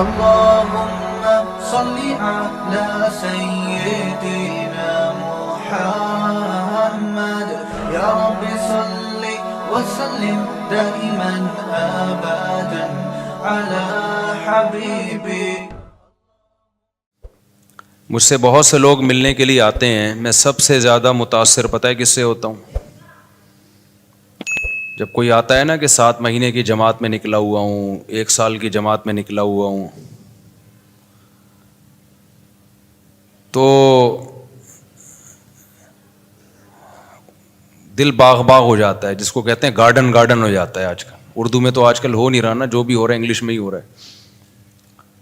اللهم صل على سيدنا محمد يا رب صل وسلم دائما ابدا على حبيبي. مجھ سے بہت سے لوگ ملنے کے لیے آتے ہیں، میں سب سے زیادہ متاثر پتہ ہے کس سے ہوتا ہوں؟ جب کوئی آتا ہے نا کہ 7 مہینے کی جماعت میں نکلا ہوا ہوں، 1 سال کی جماعت میں نکلا ہوا ہوں، تو دل باغ باغ ہو جاتا ہے، جس کو کہتے ہیں گارڈن ہو جاتا ہے. آج کل اردو میں تو آج کل ہو نہیں رہا نا، جو بھی ہو رہا ہے انگلش میں ہی ہو رہا ہے.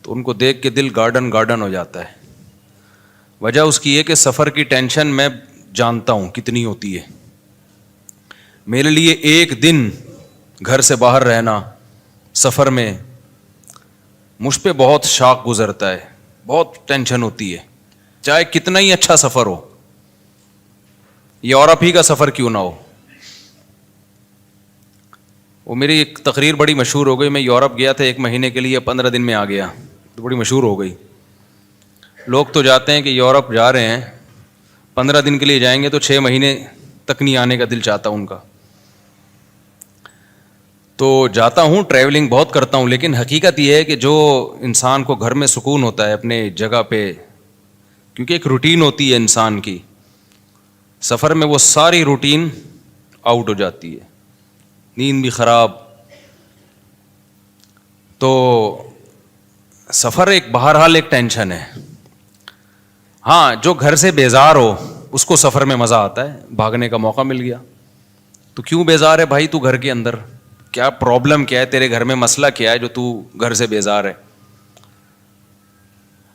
تو ان کو دیکھ کے دل گارڈن ہو جاتا ہے. وجہ اس کی ہے کہ سفر کی ٹینشن میں جانتا ہوں کتنی ہوتی ہے. میرے لیے 1 دن گھر سے باہر رہنا سفر میں مجھ پہ بہت شاق گزرتا ہے، بہت ٹینشن ہوتی ہے، چاہے کتنا ہی اچھا سفر ہو، یورپ ہی کا سفر کیوں نہ ہو. وہ میری ایک تقریر بڑی مشہور ہو گئی. میں یورپ گیا تھا 1 مہینے کے لیے، 15 دن میں آ گیا، تو بڑی مشہور ہو گئی. لوگ تو جاتے ہیں کہ یورپ جا رہے ہیں 15 دن کے لیے جائیں گے تو 6 مہینے تک نہیں آنے کا دل چاہتا ان کا. تو جاتا ہوں، ٹریولنگ بہت کرتا ہوں، لیکن حقیقت یہ ہے کہ جو انسان کو گھر میں سکون ہوتا ہے اپنے جگہ پہ، کیونکہ ایک روٹین ہوتی ہے انسان کی، سفر میں وہ ساری روٹین آؤٹ ہو جاتی ہے، نیند بھی خراب. تو سفر ایک بہرحال ایک ٹینشن ہے. ہاں، جو گھر سے بیزار ہو اس کو سفر میں مزہ آتا ہے، بھاگنے کا موقع مل گیا. تو کیوں بیزار ہے بھائی تو گھر کے اندر؟ کیا پرابلم کیا ہے تیرے گھر میں؟ مسئلہ کیا ہے جو تو گھر سے بیزار ہے؟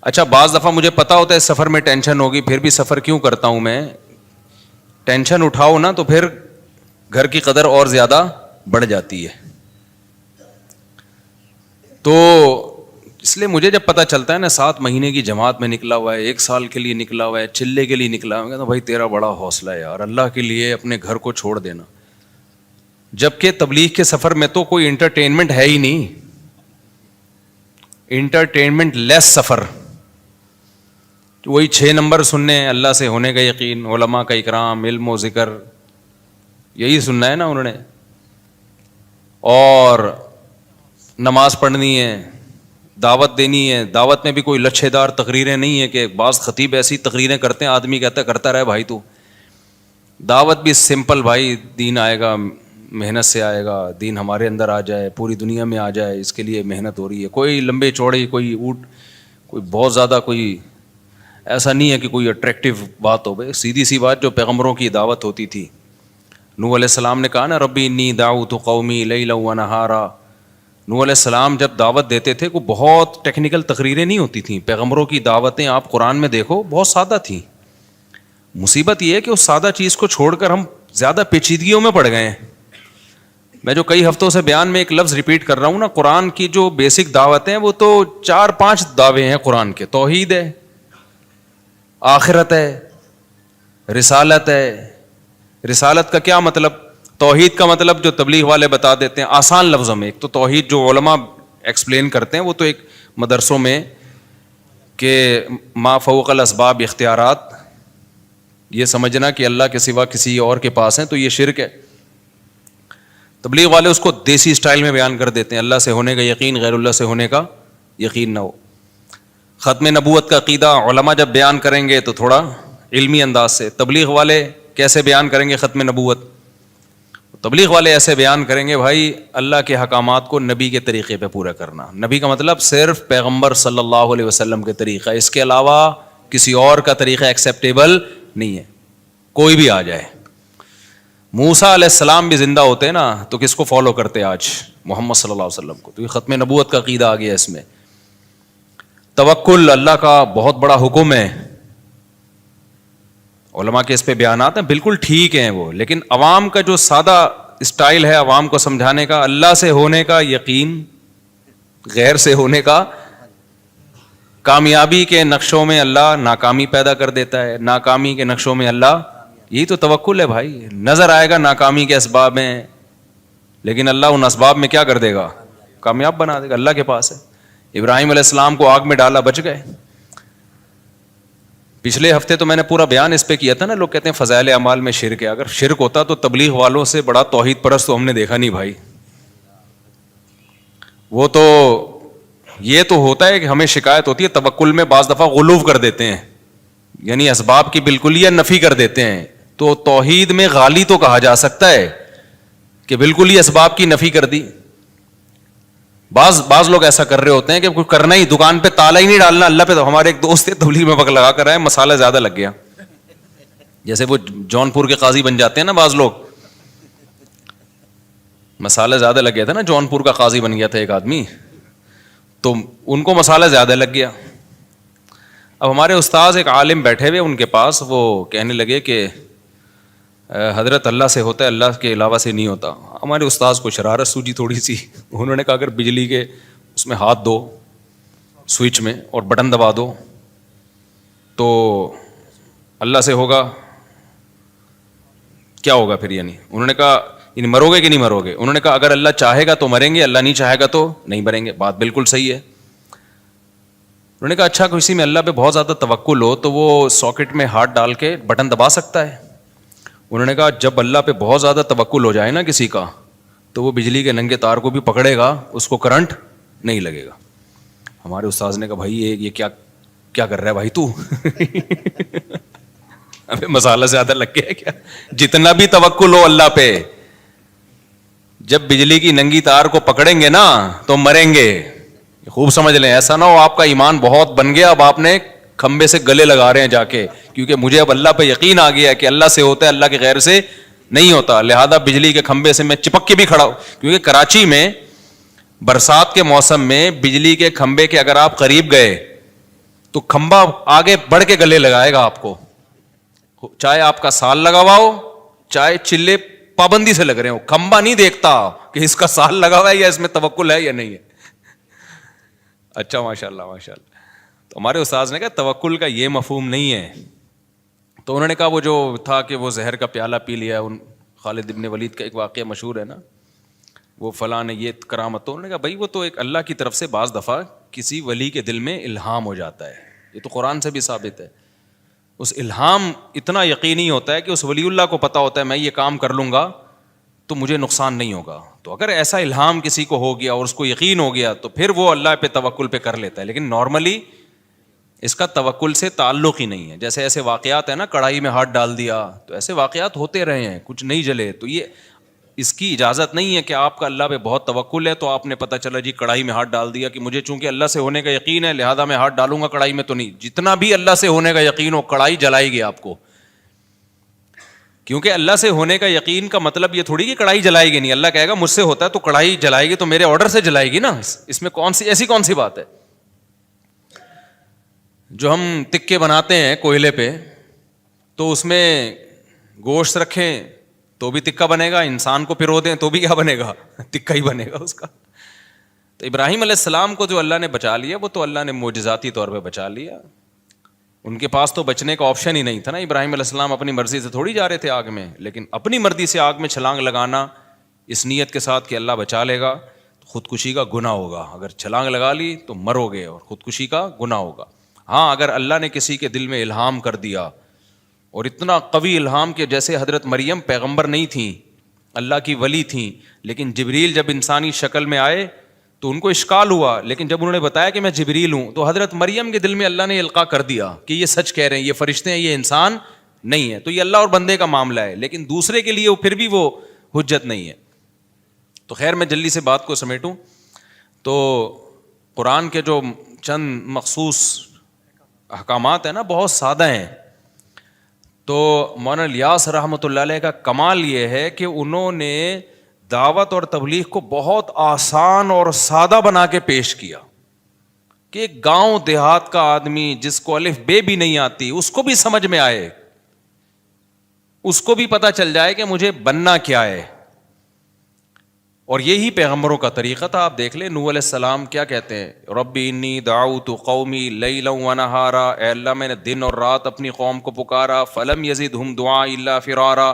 اچھا، بعض دفعہ مجھے پتا ہوتا ہے سفر میں ٹینشن ہوگی، پھر بھی سفر کیوں کرتا ہوں میں؟ ٹینشن اٹھاؤ نا تو پھر گھر کی قدر اور زیادہ بڑھ جاتی ہے. تو اس لیے مجھے جب پتہ چلتا ہے نا 7 مہینے کی جماعت میں نکلا ہوا ہے، 1 سال کے لیے نکلا ہوا ہے، چلے کے لیے نکلا ہوا ہے، تو بھائی تیرا بڑا حوصلہ ہے یار، اللہ کے لیے اپنے گھر کو چھوڑ دینا. جبکہ تبلیغ کے سفر میں تو کوئی انٹرٹینمنٹ ہے ہی نہیں، انٹرٹینمنٹ لیس سفر. وہی 6 نمبر سننے، اللہ سے ہونے کا یقین، علماء کا اکرام، علم و ذکر، یہی سننا ہے نا انہوں نے. اور نماز پڑھنی ہے، دعوت دینی ہے. دعوت میں بھی کوئی لچھے دار تقریریں نہیں ہیں کہ بعض خطیب ایسی تقریریں کرتے ہیں آدمی کہتا ہے کرتا رہے بھائی. تو دعوت بھی سمپل، بھائی دین آئے گا، محنت سے آئے گا، دین ہمارے اندر آ جائے، پوری دنیا میں آ جائے، اس کے لیے محنت ہو رہی ہے. کوئی لمبے چوڑے، کوئی بہت زیادہ کوئی ایسا نہیں ہے کہ کوئی اٹریکٹیو بات ہو. بھائی سیدھی سی بات، جو پیغمبروں کی دعوت ہوتی تھی. نوح علیہ السلام نے کہا نا ربی انی دعوت قومی لیلا و نہارا. نوح علیہ السلام جب دعوت دیتے تھے کو بہت ٹیکنیکل تقریریں نہیں ہوتی تھیں. پیغمبروں کی دعوتیں آپ قرآن میں دیکھو بہت سادہ تھیں. مصیبت یہ ہے کہ اس سادہ چیز کو چھوڑ کر ہم زیادہ پیچیدگیوں میں پڑ گئے ہیں. میں جو کئی ہفتوں سے بیان میں ایک لفظ ریپیٹ کر رہا ہوں نا، قرآن کی جو بیسک دعوتیں ہیں وہ تو 4-5 دعوے ہیں قرآن کے. توحید ہے، آخرت ہے، رسالت ہے. رسالت کا کیا مطلب؟ توحید کا مطلب جو تبلیغ والے بتا دیتے ہیں آسان لفظوں میں. ایک تو توحید جو علماء ایکسپلین کرتے ہیں وہ تو ایک مدرسوں میں کہ ما فوق الاسباب اختیارات، یہ سمجھنا کہ اللہ کے سوا کسی اور کے پاس ہیں تو یہ شرک ہے. تبلیغ والے اس کو دیسی سٹائل میں بیان کر دیتے ہیں، اللہ سے ہونے کا یقین، غیر اللہ سے ہونے کا یقین نہ ہو. ختم نبوت کا عقیدہ علماء جب بیان کریں گے تو تھوڑا علمی انداز سے. تبلیغ والے کیسے بیان کریں گے ختم نبوت؟ تبلیغ والے ایسے بیان کریں گے بھائی اللہ کے حکامات کو نبی کے طریقے پہ پورا کرنا. نبی کا مطلب صرف پیغمبر صلی اللہ علیہ وسلم کے طریقہ، اس کے علاوہ کسی اور کا طریقہ ایکسیپٹیبل نہیں ہے، کوئی بھی آ جائے. موسیٰ علیہ السلام بھی زندہ ہوتے نا تو کس کو فالو کرتے آج؟ محمد صلی اللہ علیہ وسلم کو. تو یہ ختم نبوت کا عقیدہ آ گیا اس میں. توکل اللہ کا بہت بڑا حکم ہے. علماء کے اس پہ بیانات ہیں، بالکل ٹھیک ہیں وہ، لیکن عوام کا جو سادہ اسٹائل ہے عوام کو سمجھانے کا، اللہ سے ہونے کا یقین، غیر سے ہونے کا، کامیابی کے نقشوں میں اللہ ناکامی پیدا کر دیتا ہے، ناکامی کے نقشوں میں اللہ، یہی تو توکل ہے بھائی. نظر آئے گا ناکامی کے اسباب میں، لیکن اللہ ان اسباب میں کیا کر دے گا؟ کامیاب بنا دے گا. اللہ کے پاس ہے. ابراہیم علیہ السلام کو آگ میں ڈالا, بچ گئے. پچھلے ہفتے تو میں نے پورا بیان اس پہ کیا تھا نا. لوگ کہتے ہیں فضائل اعمال میں شرک ہے. اگر شرک ہوتا تو تبلیغ والوں سے بڑا توحید پرست تو ہم نے دیکھا نہیں بھائی. وہ تو یہ تو ہوتا ہے کہ ہمیں شکایت ہوتی ہے توکل میں بعض دفعہ غلو کر دیتے ہیں, یعنی اسباب کی بالکلیہ نفی کر دیتے ہیں. تو توحید میں غالی تو کہا جا سکتا ہے کہ بالکل ہی اسباب کی نفی کر دی. بعض لوگ ایسا کر رہے ہوتے ہیں کہ کچھ کرنا ہی, دکان پہ تالا ہی نہیں ڈالنا اللہ پہ. تو ہمارے ایک دوست تبلیغ میں وقت لگا کر آئے, مسالہ زیادہ لگ گیا. جیسے وہ جونپور کے قاضی بن جاتے ہیں نا بعض لوگ, مسالہ زیادہ لگ گیا تھا نا. جونپور کا قاضی بن گیا تھا ایک آدمی, تو ان کو مسالہ زیادہ لگ گیا. اب ہمارے استاذ ایک عالم بیٹھے ہوئے ان کے پاس, وہ کہنے لگے کہ حضرت اللہ سے ہوتا ہے, اللہ کے علاوہ سے نہیں ہوتا. ہمارے استاذ کو شرارت سوجی تھوڑی سی. انہوں نے کہا اگر بجلی کے اس میں ہاتھ دو سوئچ میں اور بٹن دبا دو تو اللہ سے ہوگا, کیا ہوگا پھر؟ یعنی انہوں نے کہا یعنی مرو گے کہ نہیں مرو گے؟ انہوں نے کہا اگر اللہ چاہے گا تو مریں گے, اللہ نہیں چاہے گا تو نہیں مریں گے. بات بالکل صحیح ہے. انہوں نے کہا اچھا کسی میں اللہ پہ بہت زیادہ توکل ہو تو وہ ساکٹ میں ہاتھ ڈال کے بٹن دبا سکتا ہے؟ انہوں نے کہا جب اللہ پہ بہت زیادہ توکل ہو جائے نا کسی کا, تو وہ بجلی کے ننگے تار کو بھی پکڑے گا, اس کو کرنٹ نہیں لگے گا. ہمارے استاذ نے کہا بھائی یہ کیا کر رہا ہے بھائی تو؟ ہمیں مسالہ زیادہ لگ گیا کیا؟ جتنا بھی توکل ہو اللہ پہ, جب بجلی کی ننگی تار کو پکڑیں گے نا تو مریں گے. خوب سمجھ لیں, ایسا نہ ہو آپ کا ایمان بہت بن گیا, اب آپ نے کھمبے سے گلے لگا رہے ہیں جا کے, کیونکہ مجھے اب اللہ پہ یقین آ گیا ہے کہ اللہ سے ہوتا ہے, اللہ کے غیر سے نہیں ہوتا. لہذا بجلی کے کھمبے سے میں چپک کے بھی کھڑا ہوں, کیونکہ کراچی میں برسات کے موسم میں بجلی کے کھمبے کے اگر آپ قریب گئے تو کھمبا آگے بڑھ کے گلے لگائے گا آپ کو, چاہے آپ کا سال لگا ہوا ہو, چاہے چلے پابندی سے لگ رہے ہو. کھمبا نہیں دیکھتا کہ اس کا سال لگا ہوا ہے یا اس میں توکل ہے یا نہیں ہے. اچھا ماشاء اللہ ماشاء اللہ. تو ہمارے استاذ نے کہا توکل کا یہ مفہوم نہیں ہے. تو انہوں نے کہا وہ جو تھا کہ وہ زہر کا پیالہ پی لیا, ان خالد ابن ولید کا ایک واقعہ مشہور ہے نا, وہ فلاں نے یہ کرامت. تو انہوں نے کہا بھائی وہ تو ایک اللہ کی طرف سے بعض دفعہ کسی ولی کے دل میں الہام ہو جاتا ہے, یہ تو قرآن سے بھی ثابت ہے. اس الہام اتنا یقینی ہوتا ہے کہ اس ولی اللہ کو پتہ ہوتا ہے میں یہ کام کر لوں گا تو مجھے نقصان نہیں ہوگا. تو اگر ایسا الہام کسی کو ہو گیا اور اس کو یقین ہو گیا تو پھر وہ اللہ پہ توکل پہ کر لیتا ہے. لیکن نارملی اس کا توکل سے تعلق ہی نہیں ہے. جیسے ایسے واقعات ہیں نا, کڑھائی میں ہاتھ ڈال دیا, تو ایسے واقعات ہوتے رہے ہیں, کچھ نہیں جلے. تو یہ اس کی اجازت نہیں ہے کہ آپ کا اللہ پہ بہت توکل ہے تو آپ نے پتہ چلا جی کڑھائی میں ہاتھ ڈال دیا کہ مجھے چونکہ اللہ سے ہونے کا یقین ہے لہذا میں ہاتھ ڈالوں گا کڑھائی میں. تو نہیں, جتنا بھی اللہ سے ہونے کا یقین ہو کڑھائی جلائے گی آپ کو, کیونکہ اللہ سے ہونے کا یقین کا مطلب یہ تھوڑی کہ کڑھائی جلائے گی نہیں. اللہ کہے گا مجھ سے ہوتا ہے تو کڑھائی جلائے گی تو میرے آرڈر سے جلائے گی نا, اس میں ایسی کون سی بات ہے. جو ہم تکے بناتے ہیں کوئلے پہ تو اس میں گوشت رکھیں تو بھی تکا بنے گا, انسان کو پرو دیں تو بھی کیا بنے گا, تکا ہی بنے گا اس کا. تو ابراہیم علیہ السلام کو جو اللہ نے بچا لیا وہ تو اللہ نے معجزاتی طور پہ بچا لیا. ان کے پاس تو بچنے کا آپشن ہی نہیں تھا نا. ابراہیم علیہ السلام اپنی مرضی سے تھوڑی جا رہے تھے آگ میں, لیکن اپنی مرضی سے آگ میں چھلانگ لگانا اس نیت کے ساتھ کہ اللہ بچا لے گا, خودکشی کا گناہ ہوگا. اگر چھلانگ لگا لی تو مرو گے اور خودکشی کا گناہ ہوگا. ہاں اگر اللہ نے کسی کے دل میں الہام کر دیا اور اتنا قوی الہام کہ جیسے حضرت مریم پیغمبر نہیں تھیں, اللہ کی ولی تھیں, لیکن جبریل جب انسانی شکل میں آئے تو ان کو اشکال ہوا, لیکن جب انہوں نے بتایا کہ میں جبریل ہوں تو حضرت مریم کے دل میں اللہ نے القاء کر دیا کہ یہ سچ کہہ رہے ہیں, یہ فرشتے ہیں, یہ انسان نہیں ہے. تو یہ اللہ اور بندے کا معاملہ ہے, لیکن دوسرے کے لیے پھر بھی وہ حجت نہیں ہے. تو خیر میں جلدی سے بات کو سمیٹوں تو قرآن کے جو چند مخصوص احکامات ہیں نا بہت سادہ ہیں. تو مولانا الیاس رحمۃ اللہ علیہ کا کمال یہ ہے کہ انہوں نے دعوت اور تبلیغ کو بہت آسان اور سادہ بنا کے پیش کیا کہ ایک گاؤں دیہات کا آدمی جس کو الف بے بھی نہیں آتی اس کو بھی سمجھ میں آئے, اس کو بھی پتہ چل جائے کہ مجھے بننا کیا ہے. اور یہی پیغمبروں کا طریقہ تھا. آپ دیکھ لیں نوح علیہ السلام کیا کہتے ہیں, ربی انی دعوت قومی لیلا ونہارا, اے اللہ میں نے دن اور رات اپنی قوم کو پکارا, فلم یزدہم دعائی الا فرارا.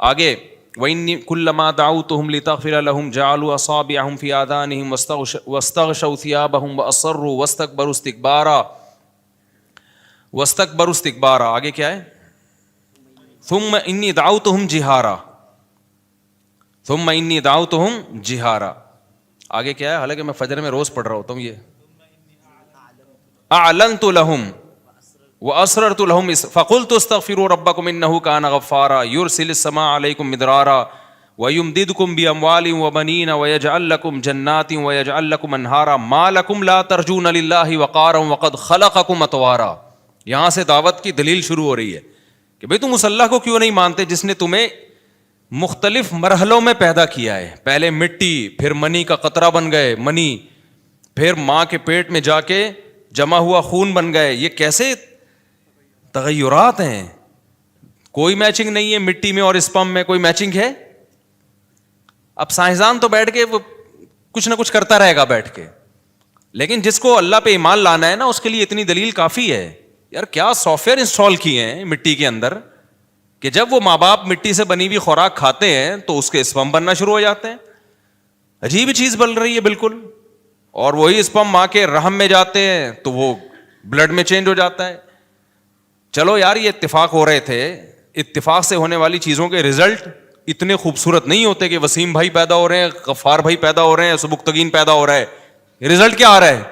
آگے وَإِنِّي كُلَّمَا دَعَوْتُهُمْ لِتَغْفِرَ لَهُمْ جَعَلُوا أَصَابِعَهُمْ فِي آذَانِهِمْ وَاسْتَغْشَوْا ثِيَابَهُمْ وَأَصَرُّوا وَاسْتَكْبَرُوا اسْتِكْبَارًا. آگے کیا ہے؟ ثُمَّ إِنِّي دَعَوْتُهُمْ جِهَارًا. ثُمَّ إِنِّي دَعَوْتُهُمْ جِهَارًا. آگے کیا ہے؟ حالانکہ میں فجر میں روز پڑھ رہا ہوتا ہوں یہ. أَعْلَنْتُ لَهُمْ وَأَسْرَرْتُ لَهُمْ فَقُلْتُ اسْتَغْفِرُوا رَبَّكُمْ إِنَّهُ كَانَ غَفَّارًا يُرْسِلِ السَّمَاءَ عَلَيْكُمْ مِدْرَارًا وَيُمْدِدْكُمْ بِأَمْوَالٍ وَبَنِينَ وَيَجْعَلْ لَكُمْ جَنَّاتٍ وَيَجْعَلْ لَكُمْ أَنْهَارًا مَا لَكُمْ لَا تَرْجُونَ لِلَّهِ وَقَارًا وَقَدْ خَلَقَكُمْ أَطْوَارًا. یہاں سے دعوت کی دلیل شروع ہو رہی ہے کہ بھئی تم اس اللہ کو کیوں نہیں مانتے جس نے تمہیں مختلف مرحلوں میں پیدا کیا ہے. پہلے مٹی، پھر منی کا قطرہ بن گئے منی، پھر ماں کے پیٹ میں جا کے جمع ہوا خون بن گئے. یہ کیسے تغیرات ہیں؟ کوئی میچنگ نہیں ہے مٹی میں اور اسپم میں، کوئی میچنگ ہے؟ اب سائنسدان تو بیٹھ کے وہ کچھ نہ کچھ کرتا رہے گا بیٹھ کے، لیکن جس کو اللہ پہ ایمان لانا ہے نا اس کے لیے اتنی دلیل کافی ہے. یار کیا سافٹ ویئر انسٹال کیے ہیں مٹی کے اندر کہ جب وہ ماں باپ مٹی سے بنی ہوئی خوراک کھاتے ہیں تو اس کے اسپم بننا شروع ہو جاتے ہیں. عجیب چیز بن رہی ہے بالکل. اور وہی اسپم ماں کے رحم میں جاتے ہیں تو وہ بلڈ میں چینج ہو جاتا ہے. چلو یار یہ اتفاق ہو رہے تھے، اتفاق سے ہونے والی چیزوں کے رزلٹ اتنے خوبصورت نہیں ہوتے کہ وسیم بھائی پیدا ہو رہے ہیں، غفار بھائی پیدا ہو رہے ہیں، سبکتگین پیدا ہو رہا ہے. رزلٹ کیا آ رہا ہے؟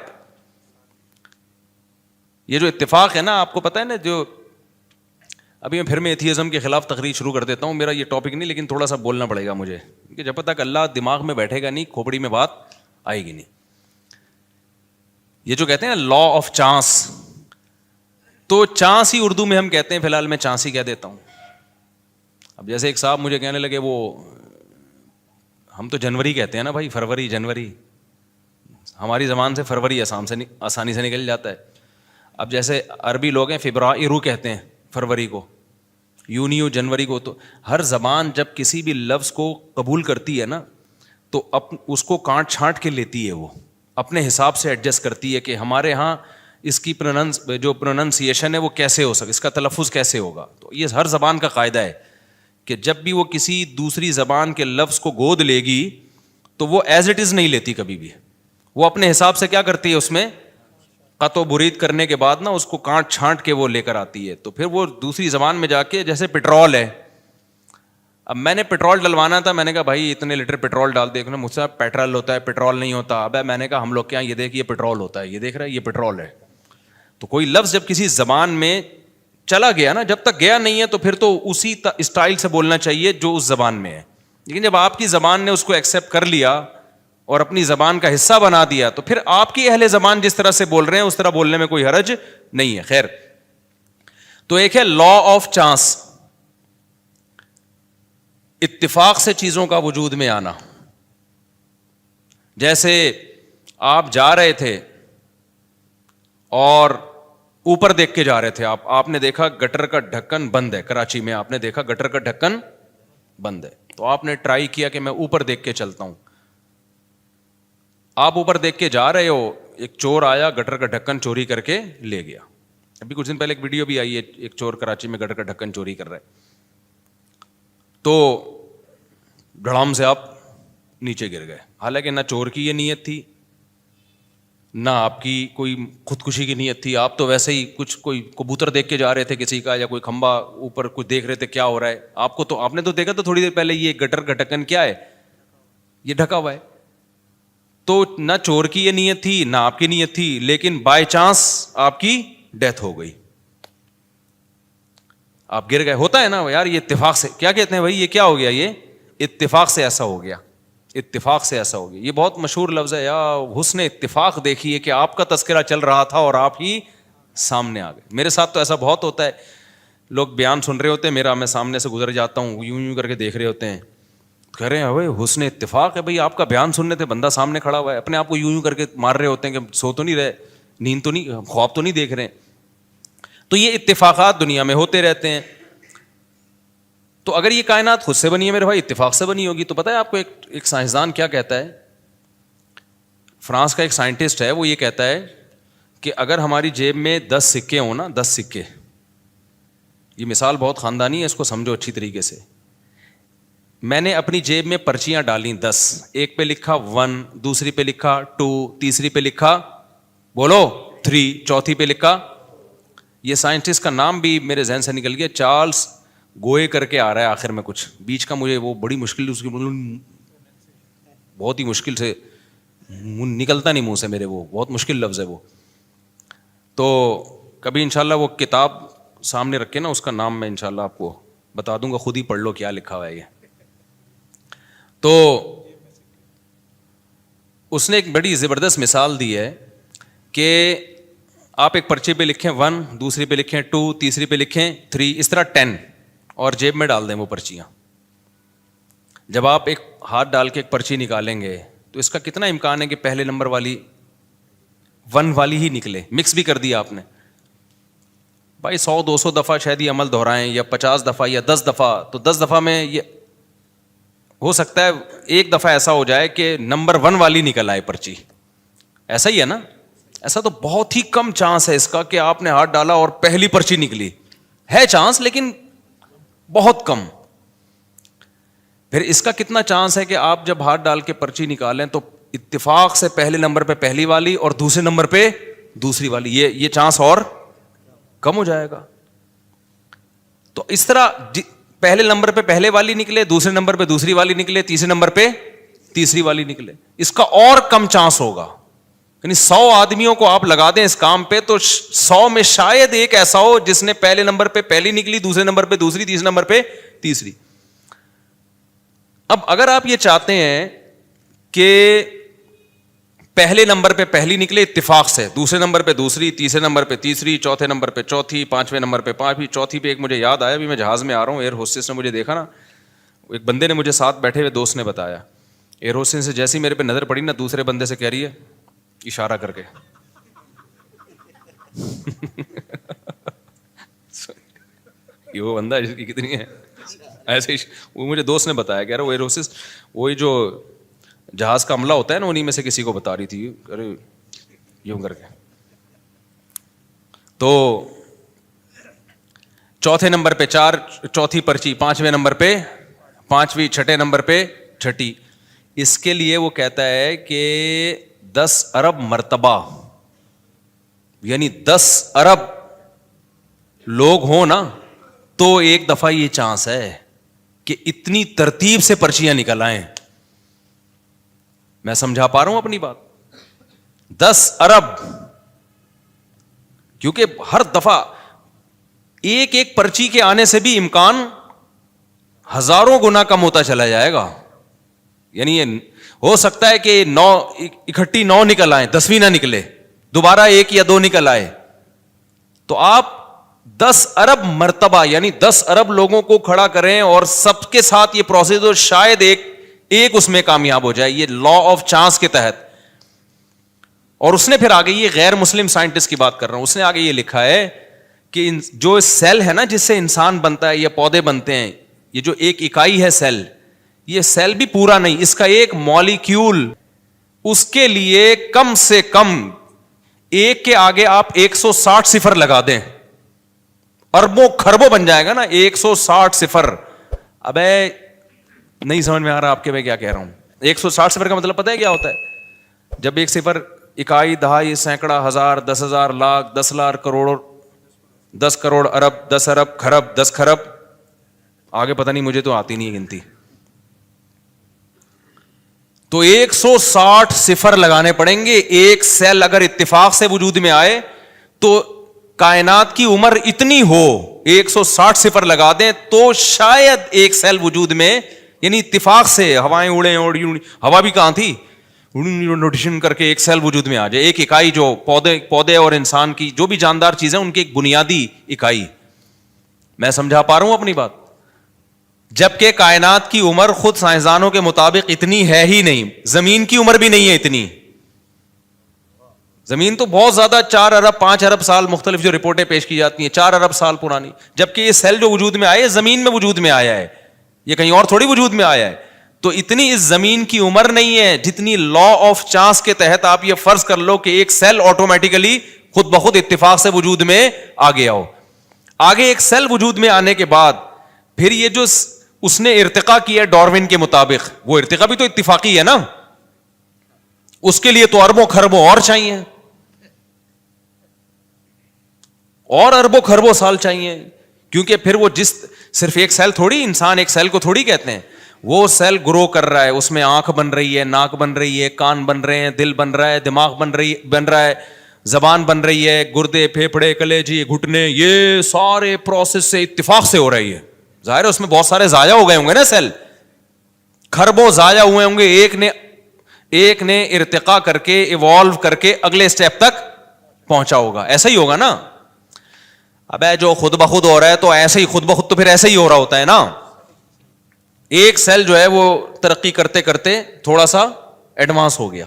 یہ جو اتفاق ہے نا، آپ کو پتہ ہے نا، جو ابھی میں پھر میں ایتھیزم کے خلاف تقریر شروع کر دیتا ہوں. میرا یہ ٹاپک نہیں، لیکن تھوڑا سا بولنا پڑے گا مجھے کہ جب تک اللہ دماغ میں بیٹھے گا نہیں کھوپڑی میں بات آئے گی نہیں. یہ جو کہتے ہیں نا لا آف چانس، تو چانس ہی اردو میں ہم کہتے ہیں، فی الحال میں چانس ہی کہہ دیتا ہوں. اب جیسے ایک صاحب مجھے کہنے لگے وہ ہم تو جنوری کہتے ہیں نا بھائی، فروری جنوری، ہماری زبان سے فروری آسانی سے نکل جاتا ہے. اب جیسے عربی لوگ ہیں فبرائرو کہتے ہیں فروری کو، یونیو جنوری کو. تو ہر زبان جب کسی بھی لفظ کو قبول کرتی ہے نا تو اس کو کانٹ چھانٹ کے لیتی ہے، وہ اپنے حساب سے ایڈجسٹ کرتی ہے کہ ہمارے ہاں اس کی جو پروننسیشن ہے وہ کیسے ہو سکے، اس کا تلفظ کیسے ہوگا. تو یہ ہر زبان کا قاعدہ ہے کہ جب بھی وہ کسی دوسری زبان کے لفظ کو گود لے گی تو وہ ایز اٹ از نہیں لیتی کبھی بھی. وہ اپنے حساب سے کیا کرتی ہے، اس میں قط و برید کرنے کے بعد نا اس کو کانٹ چھانٹ کے وہ لے کر آتی ہے. تو پھر وہ دوسری زبان میں جا کے، جیسے پیٹرول ہے، اب میں نے پیٹرول ڈلوانا تھا، میں نے کہا بھائی اتنے لیٹر پیٹرول ڈال دیکھنا، مجھ سے پیٹرول ہوتا ہے پیٹرول نہیں ہوتا. اب میں نے کہا ہم لوگ کیا، یہ دیکھ یہ پیٹرول ہوتا ہے، یہ دیکھ رہا ہے یہ پیٹرول ہے. تو کوئی لفظ جب کسی زبان میں چلا گیا نا، جب تک گیا نہیں ہے تو پھر تو اسی اسٹائل سے بولنا چاہیے جو اس زبان میں ہے. لیکن جب آپ کی زبان نے اس کو ایکسیپٹ کر لیا اور اپنی زبان کا حصہ بنا دیا تو پھر آپ کی اہل زبان جس طرح سے بول رہے ہیں اس طرح بولنے میں کوئی حرج نہیں ہے. خیر، تو ایک ہے لا آف چانس، اتفاق سے چیزوں کا وجود میں آنا. جیسے آپ جا رہے تھے اور اوپر دیکھ کے جا رہے تھے، آپ نے دیکھا گٹر کا ڈھکن بند ہے. کراچی میں آپ نے دیکھا گٹر کا ڈھکن بند ہے، تو آپ نے ٹرائی کیا کہ میں اوپر دیکھ کے چلتا ہوں. آپ اوپر دیکھ کے جا رہے ہو، ایک چور آیا گٹر کا ڈھکن چوری کر کے لے گیا. ابھی کچھ دن پہلے ایک ویڈیو بھی آئی ہے، ایک چور کراچی میں گٹر کا ڈھکن چوری کر رہا ہے. تو دھڑام سے آپ نیچے گر گئے. حالانکہ نہ چور کی یہ نیت تھی، نہ آپ کی کوئی خودکشی کی نیت تھی. آپ تو ویسے ہی کوئی کبوتر دیکھ کے جا رہے تھے کسی کا، یا کوئی کھمبا اوپر کچھ دیکھ رہے تھے کیا ہو رہا ہے. آپ نے تو دیکھا تھا تھوڑی دیر پہلے یہ گٹر کا ڈھکن کیا ہے، یہ ڈھکا ہوا ہے. تو نہ چور کی یہ نیت تھی نہ آپ کی نیت تھی، لیکن بائی چانس آپ کی ڈیتھ ہو گئی، آپ گر گئے. ہوتا ہے نا یار، یہ اتفاق سے، کیا کہتے ہیں بھائی، یہ کیا ہو گیا، یہ اتفاق سے ایسا ہو گیا، اتفاق سے ایسا ہو گیا. یہ بہت مشہور لفظ ہے، یا حسن اتفاق دیکھیے کہ آپ کا تذکرہ چل رہا تھا اور آپ ہی سامنے آ گئے. میرے ساتھ تو ایسا بہت ہوتا ہے، لوگ بیان سن رہے ہوتے ہیں میرا، میں سامنے سے گزر جاتا ہوں، یوں کر کے دیکھ رہے ہوتے ہیں، کہہ رہے ہیں بھائی حسن اتفاق ہے، بھائی آپ کا بیان سننے تھے، بندہ سامنے کھڑا ہوا ہے. اپنے آپ کو یوں کر کے مار رہے ہوتے ہیں کہ سو تو نہیں رہے، نیند تو نہیں، خواب تو نہیں دیکھ رہے ہیں. تو یہ اتفاقات دنیا میں ہوتے رہتے ہیں. تو اگر یہ کائنات خود سے بنی ہے میرے بھائی، اتفاق سے بنی ہوگی. تو پتہ ہے آپ کو ایک سائنسدان کیا کہتا ہے، فرانس کا ایک سائنٹسٹ ہے، وہ یہ کہتا ہے کہ اگر ہماری جیب میں 10 سکے ہوں نا، 10 سکے، یہ مثال بہت خاندانی ہے، اس کو سمجھو اچھی طریقے سے. میں نے اپنی جیب میں پرچیاں ڈالیں 10, ایک پہ لکھا 1, دوسری پہ لکھا 2, تیسری پہ لکھا بولو 3, چوتھی پہ لکھا, یہ سائنٹسٹ کا نام بھی میرے ذہن سے نکل گیا, چارلز گوئے کر کے آ رہا ہے آخر میں, کچھ بیچ کا مجھے وہ بڑی مشکل, اس کی بہت ہی مشکل سے نکلتا نہیں منہ سے میرے, وہ بہت مشکل لفظ ہے وہ. تو کبھی انشاءاللہ وہ کتاب سامنے رکھ کے نا اس کا نام میں انشاءاللہ آپ کو بتا دوں گا, خود ہی پڑھ لو کیا لکھا ہوا ہے یہ. تو اس نے ایک بڑی زبردست مثال دی ہے کہ آپ ایک پرچی پہ لکھیں 1, دوسری پہ لکھیں 2, تیسری پہ لکھیں 3, اس طرح 10 اور جیب میں ڈال دیں وہ پرچیاں. جب آپ ایک ہاتھ ڈال کے ایک پرچی نکالیں گے تو اس کا کتنا امکان ہے کہ پہلے نمبر والی 1 والی ہی نکلے, مکس بھی کر دیا آپ نے. بھائی 100-200 دفعہ شاید یہ عمل دہرائیں یا 50 دفعہ یا 10 دفعہ, تو 10 دفعہ میں یہ ہو سکتا ہے ایک دفعہ ایسا ہو جائے کہ نمبر 1 والی نکل آئے پرچی. ایسا ہی ہے نا, ایسا تو بہت ہی کم چانس ہے اس کا کہ آپ نے ہاتھ ڈالا اور پہلی پرچی نکلی. ہے چانس لیکن بہت کم. پھر اس کا کتنا چانس ہے کہ آپ جب ہاتھ ڈال کے پرچی نکالیں تو اتفاق سے پہلے نمبر پہ پہلی والی اور دوسرے نمبر پہ دوسری والی, یہ چانس اور کم ہو جائے گا. تو اس طرح پہلے نمبر پہ پہلے والی نکلے, دوسرے نمبر پہ دوسری والی نکلے, تیسرے نمبر پہ تیسری والی نکلے, اس کا اور کم چانس ہوگا. یعنی 100 آدمیوں کو آپ لگا دیں اس کام پہ تو 100 میں شاید ایک ایسا ہو جس نے پہلے نمبر پہ پہلی نکلی, دوسرے نمبر پہ دوسری, تیسرے نمبر پہ تیسری. اب اگر آپ یہ چاہتے ہیں کہ پہلے نمبر پہ پہلی نکلے اتفاق سے, دوسرے نمبر پہ دوسری, تیسرے نمبر پہ تیسری, چوتھے نمبر پہ چوتھی, 5ویں نمبر پہ 5ویں, چوتھی پہ ایک مجھے یاد آیا, ابھی میں جہاز میں آ رہا ہوں, ایئر ہوسٹس نے مجھے دیکھا نا, ایک بندے نے مجھے ساتھ بیٹھے ہوئے دوست نے بتایا, ایئر ہوسٹس سے جیسی میرے پہ نظر پڑی نا, دوسرے بندے سے کہہ رہی ہے اشارہ کر کے یہ وہ بندہ جس کی کتنی ہے ایسے, وہ مجھے دوست نے بتایا, کہہ رہا وہ ایئر ہوسٹس وہی جو جہاز کا عملہ ہوتا ہے نا, انہیں میں سے کسی کو بتا رہی تھی, ارے یوں کر کے. تو چوتھے نمبر پہ 4, چوتھی پرچی, 5ویں نمبر پہ 5ویں, چھٹے نمبر پہ چھٹی. اس کے لیے وہ کہتا ہے کہ 10 ارب مرتبہ, یعنی 10 ارب لوگ ہوں نا تو ایک دفعہ یہ چانس ہے کہ اتنی ترتیب سے پرچیاں نکل آئیں. میں سمجھا پا رہا ہوں اپنی بات؟ 10 ارب, کیونکہ ہر دفعہ ایک ایک پرچی کے آنے سے بھی امکان ہزاروں گنا کم ہوتا چلا جائے گا. یعنی یہ ہو سکتا ہے کہ 9 اکٹھی 9 نکل آئیں, 10ویں نہ نکلے, دوبارہ 1 یا 2 نکل آئے, تو آپ 10 ارب مرتبہ یعنی 10 ارب لوگوں کو کھڑا کریں اور سب کے ساتھ یہ پروسیس ہو, شاید ایک اس میں کامیاب ہو جائے, یہ لا آف چانس کے تحت. اور اس نے پھر آگے, یہ غیر مسلم سائنٹسٹ کی بات کر رہا ہوں, اس نے آگے یہ لکھا ہے کہ جو سیل ہے نا جس سے انسان بنتا ہے یا پودے بنتے ہیں, یہ جو ایک اکائی ہے سیل, یہ سیل بھی پورا نہیں, اس کا ایک مالیکیول, اس کے لیے کم سے کم ایک کے آگے آپ 160 صفر لگا دیں, اربوں خربوں بن جائے گا نا, 160 صفر. ابے نہیں سمجھ میں آ رہا آپ کے میں کیا کہہ رہا ہوں. 160 صفر کا مطلب پتہ ہے کیا ہوتا ہے؟ جب ایک صفر اکائی, دہائی, سینکڑا, ہزار, 10,000, لاکھ, 10 لاکھ, کروڑ, 10 کروڑ, ارب, 10 ارب, کھرب, 10 کھرب, آگے پتہ نہیں, مجھے تو آتی نہیں ہے گنتی. تو 160 صفر لگانے پڑیں گے. ایک سیل اگر اتفاق سے وجود میں آئے تو کائنات کی عمر اتنی ہو, 160 صفر لگا دیں تو شاید ایک سیل وجود میں, یعنی اتفاق سے ہوائیں اڑیں, اور ہوا بھی کہاں تھی, روٹیشن کر کے ایک سیل وجود میں آ جائے. ایک اکائی جو پودے اور انسان کی جو بھی جاندار چیزیں ان کی ایک بنیادی اکائی. میں سمجھا پا رہا ہوں اپنی بات؟ جبکہ کائنات کی عمر خود سائنسدانوں کے مطابق اتنی ہے ہی نہیں, زمین کی عمر بھی نہیں ہے اتنی. زمین تو بہت زیادہ 4 ارب 5 ارب سال, مختلف جو رپورٹیں پیش کی جاتی ہیں 4 ارب سال پرانی, جبکہ یہ سیل جو وجود میں آئے زمین میں وجود میں آیا ہے, یہ کہیں اور تھوڑی وجود میں آیا ہے. تو اتنی اس زمین کی عمر نہیں ہے جتنی لا آف چانس کے تحت آپ یہ فرض کر لو کہ ایک سیل آٹومیٹیکلی خود بخود اتفاق سے وجود میں آ گیا ہو. آگے ایک سیل وجود میں آنے کے بعد پھر یہ جو اس نے ارتقا کیا ڈاروین کے مطابق. وہ ارتقا بھی تو اتفاقی ہے نا, اس کے لیے تو اربوں خربوں اور چاہیے, اور اربوں خربوں سال چاہیے, کیونکہ پھر وہ صرف ایک سیل تھوڑی, انسان ایک سیل کو تھوڑی کہتے ہیں, وہ سیل گرو کر رہا ہے, اس میں آنکھ بن رہی ہے, ناک بن رہی ہے, کان بن رہے ہیں, دل بن رہا ہے, دماغ بن رہا ہے, زبان بن رہی ہے, گردے, پھیپھڑے, کلیجی, گھٹنے, یہ سارے پروسیس سے اتفاق سے ہو رہی ہے. ظاہر ہے اس میں بہت سارے ضائع ہو گئے ہوں گے نا سیل, خربوں ضائع ہوئے ہوں گے, ایک نے ارتقا کر کے ایوالو کر کے اگلے اسٹیپ تک پہنچا ہوگا. ایسا ہی ہوگا نا. اب جو خود بخود ہو رہا ہے تو ایسے ہی خود بخود تو پھر ایسے ہی ہو رہا ہوتا ہے نا. ایک سیل جو ہے وہ ترقی کرتے کرتے تھوڑا سا ایڈوانس ہو گیا,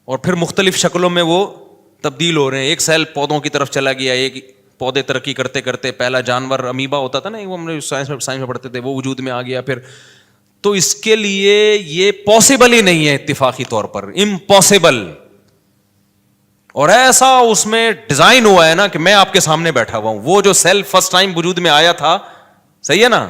اور پھر مختلف شکلوں میں وہ تبدیل ہو رہے ہیں. ایک سیل پودوں کی طرف چلا گیا, ایک پودے ترقی کرتے کرتے پہلا جانور امیبا ہوتا تھا نا, وہ ہم نے سائنس میں پڑھتے تھے, وہ وجود میں آ گیا پھر. تو اس کے لیے یہ پاسبل ہی نہیں ہے اتفاقی طور پر, امپاسبل. اور ایسا اس میں ڈیزائن ہوا ہے نا کہ میں آپ کے سامنے بیٹھا ہوا ہوں. وہ جو سیل فرسٹ ٹائم وجود میں آیا تھا, صحیح ہے نا,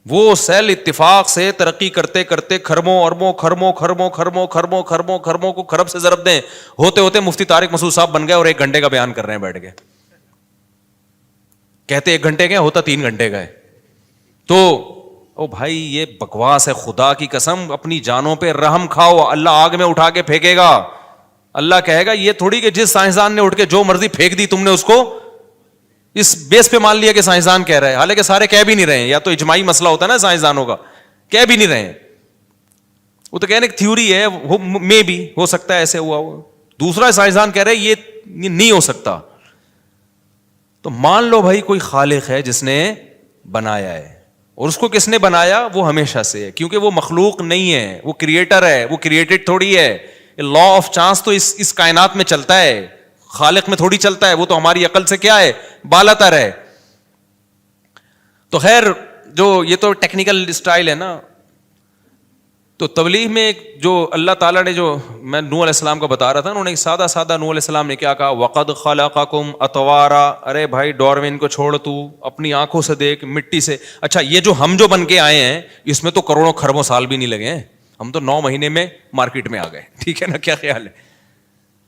وہ سیل اتفاق سے ترقی کرتے کرتے خربوں اربوں خربوں خربوں خربوں خربوں خربوں خربوں کو خرب سے ضرب دیں ہوتے ہوتے مفتی طارق مسعود صاحب بن گئے, اور 1 گھنٹے کا بیان کر رہے ہیں بیٹھ کے. کہتے 1 گھنٹے کا ہوتا 3 گھنٹے کا ہے. تو او بھائی یہ بکواس ہے, خدا کی قسم اپنی جانوں پہ رحم کھاؤ, اللہ آگ میں اٹھا کے پھینکے گا. اللہ کہے گا یہ تھوڑی کہ جس سائنسدان نے اٹھ کے جو مرضی پھینک دی تم نے اس کو اس بیس پہ مان لیا کہ سائنسدان کہہ رہا ہے, حالانکہ سارے کہہ بھی نہیں رہے ہیں. یا تو اجماعی مسئلہ ہوتا ہے نا سائنسدانوں کا, کہہ بھی نہیں رہے ہیں. وہ تو کہنے ایک تھیوری ہے, میں بھی ہو سکتا ہے ایسے ہوا ہو. دوسرا سائنسدان کہہ رہے یہ نہیں ہو سکتا. تو مان لو بھائی کوئی خالق ہے جس نے بنایا ہے, اور اس کو کس نے بنایا, وہ ہمیشہ سے ہے, کیونکہ وہ مخلوق نہیں ہے, وہ کریٹر ہے, وہ کریٹڈ تھوڑی ہے. لا آف چانس تو اس کائنات میں چلتا ہے, خالق میں تھوڑی چلتا ہے. وہ تو ہماری عقل سے کیا ہے, بالاتر ہے. تو خیر جو یہ تو ٹیکنیکل اسٹائل ہے نا. تو تبلیغ میں جو اللہ تعالیٰ نے, جو میں نوح علیہ السلام کا بتا رہا تھا, انہوں نے سادہ نوح علیہ السلام نے کیا کہا, وَقَدْ خَلَقَكُمْ أَطْوَارًا. ارے بھائی ڈاروین کو چھوڑ, تو اپنی آنکھوں سے دیکھ, مٹی سے. اچھا یہ جو ہم جو بن کے آئے ہیں اس میں تو کروڑوں خربوں سال بھی نہیں لگے ہیں, ہم تو 9 مہینے میں مارکیٹ میں آ گئے. ٹھیک ہے نا, کیا خیال ہے؟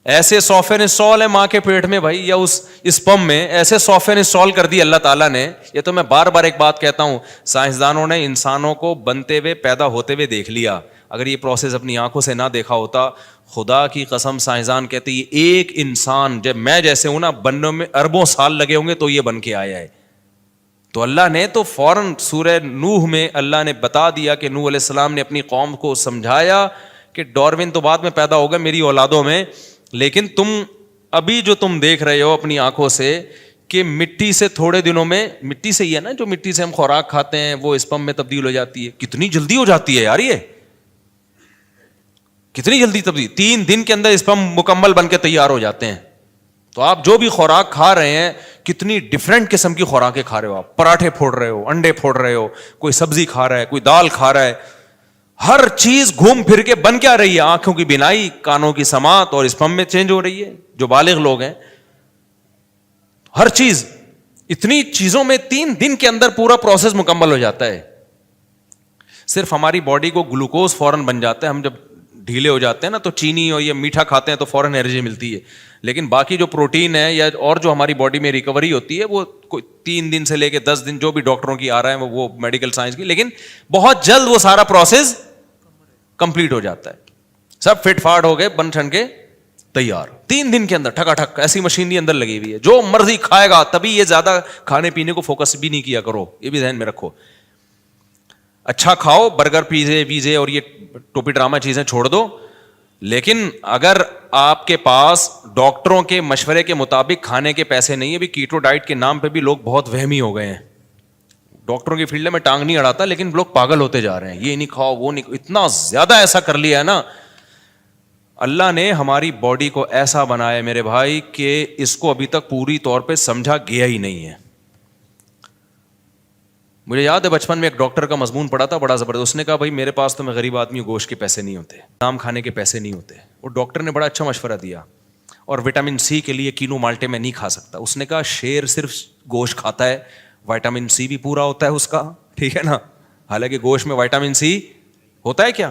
ایسے سافٹ ویئر انسٹال ہے ماں کے پیٹ میں بھائی, یا اس اسپم میں ایسے سافٹ ویئر انسٹال کر دی اللہ تعالیٰ نے. یہ تو میں بار بار ایک بات کہتا ہوں, سائنسدانوں نے انسانوں کو بنتے ہوئے پیدا ہوتے ہوئے دیکھ لیا. اگر یہ پروسیس اپنی آنکھوں سے نہ دیکھا ہوتا, خدا کی قسم سائنسدان کہتے ہیں ایک انسان جب میں جیسے ہوں نا بننے میں اربوں سال لگے ہوں گے تو یہ بن کے آیا ہے. تو اللہ نے تو فوراً سورہ نوح میں اللہ نے بتا دیا کہ نوح علیہ السلام نے اپنی قوم کو سمجھایا کہ ڈاروین تو بعد میں پیدا ہوگا میری اولادوں میں, لیکن تم ابھی جو تم دیکھ رہے ہو اپنی آنکھوں سے کہ مٹی سے تھوڑے دنوں میں, مٹی سے ہی ہے نا, جو مٹی سے ہم خوراک کھاتے ہیں وہ اسپم میں تبدیل ہو جاتی ہے. کتنی جلدی ہو جاتی ہے یار, یہ کتنی جلدی تبدیل, 3 دن کے اندر اسپم مکمل بن کے تیار ہو جاتے ہیں. تو آپ جو بھی خوراک کھا رہے ہیں, کتنی ڈفرینٹ قسم کی خوراکیں کھا رہے ہو. آپ پراٹھے پھوڑ رہے ہو, انڈے پھوڑ رہے ہو, کوئی سبزی کھا رہا ہے, کوئی دال کھا رہا ہے. ہر چیز گھوم پھر کے بن کیا رہی ہے, آنکھوں کی بینائی, کانوں کی سماعت, اور اسپم میں چینج ہو رہی ہے. جو بالغ لوگ ہیں ہر چیز, اتنی چیزوں میں 3 دن کے اندر پورا پروسیس مکمل ہو جاتا ہے. صرف ہماری باڈی کو گلوکوز فوراً بن جاتا ہے. ہم جب ڈھیلے ہو جاتے ہیں نا تو چینی اور یہ میٹھا کھاتے ہیں تو فوراً انرجی ملتی ہے, لیکن باقی جو پروٹین ہے یا اور جو ہماری باڈی میں ریکوری ہوتی ہے وہ کوئی 3 دن سے لے کے 10 دن جو بھی ڈاکٹروں کی آ رہا ہے وہ میڈیکل سائنس کی, لیکن بہت جلد وہ سارا پروسیس کمپلیٹ ہو جاتا ہے. سب فٹ فاٹ ہو گئے, بن ٹھن کے تیار 3 دن کے اندر, ٹھکا ٹھک. ایسی مشینری اندر لگی ہوئی ہے, جو مرضی کھائے گا. تبھی یہ زیادہ کھانے پینے کو فوکس بھی نہیں کیا کرو, یہ بھی ذہن میں رکھو. اچھا کھاؤ, برگر پیزے ویزے اور یہ ٹوپی ڈرامہ چیزیں چھوڑ دو, لیکن اگر آپ کے پاس ڈاکٹروں کے مشورے کے مطابق کھانے کے پیسے نہیں ہے, بھی کیٹو ڈائٹ کے نام پہ بھی لوگ بہت وہمی ہو گئے ہیں. ڈاکٹروں کی فیلڈ میں ٹانگ نہیں اڑاتا, لیکن لوگ پاگل ہوتے جا رہے ہیں, یہ نہیں کھاؤ وہ نہیں, اتنا زیادہ ایسا کر لیا ہے نا. اللہ نے ہماری باڈی کو ایسا بنایا میرے بھائی کہ اس کو ابھی تک پوری طور پہ سمجھا گیا ہی نہیں ہے. مجھے یاد ہے بچپن میں ایک ڈاکٹر کا مضمون پڑھا تھا بڑا زبردست. اس نے کہا بھائی میرے پاس تو میں غریب آدمی ہوں, گوشت کے پیسے نہیں ہوتے, نام کھانے کے پیسے نہیں ہوتے. وہ ڈاکٹر نے بڑا اچھا مشورہ دیا, اور وٹامن سی کے لیے کینو مالٹے میں نہیں کھا سکتا. اس نے کہا شیر صرف گوشت کھاتا ہے, وٹامن سی بھی پورا ہوتا ہے اس کا, ٹھیک ہے نا, حالانکہ گوشت میں وٹامن سی ہوتا ہے کیا؟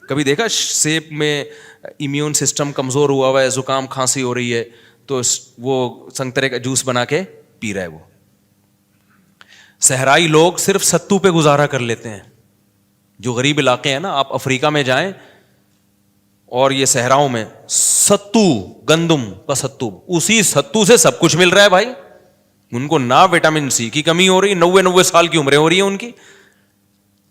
کبھی دیکھا سیب میں امیون سسٹم کمزور ہوا ہوا ہے, زکام کھانسی ہو رہی ہے تو وہ سنترے کا جوس بنا کے پی رہا ہے. وہ صحرائی لوگ صرف ستو پہ گزارا کر لیتے ہیں. جو غریب علاقے ہیں نا, آپ افریقہ میں جائیں اور یہ صحراؤں میں ستو, گندم کا ستو, اسی ستو سے سب کچھ مل رہا ہے بھائی. ان کو نہ وٹامن سی کی کمی ہو رہی, 90 سال کی عمریں ہو رہی ہیں ان کی.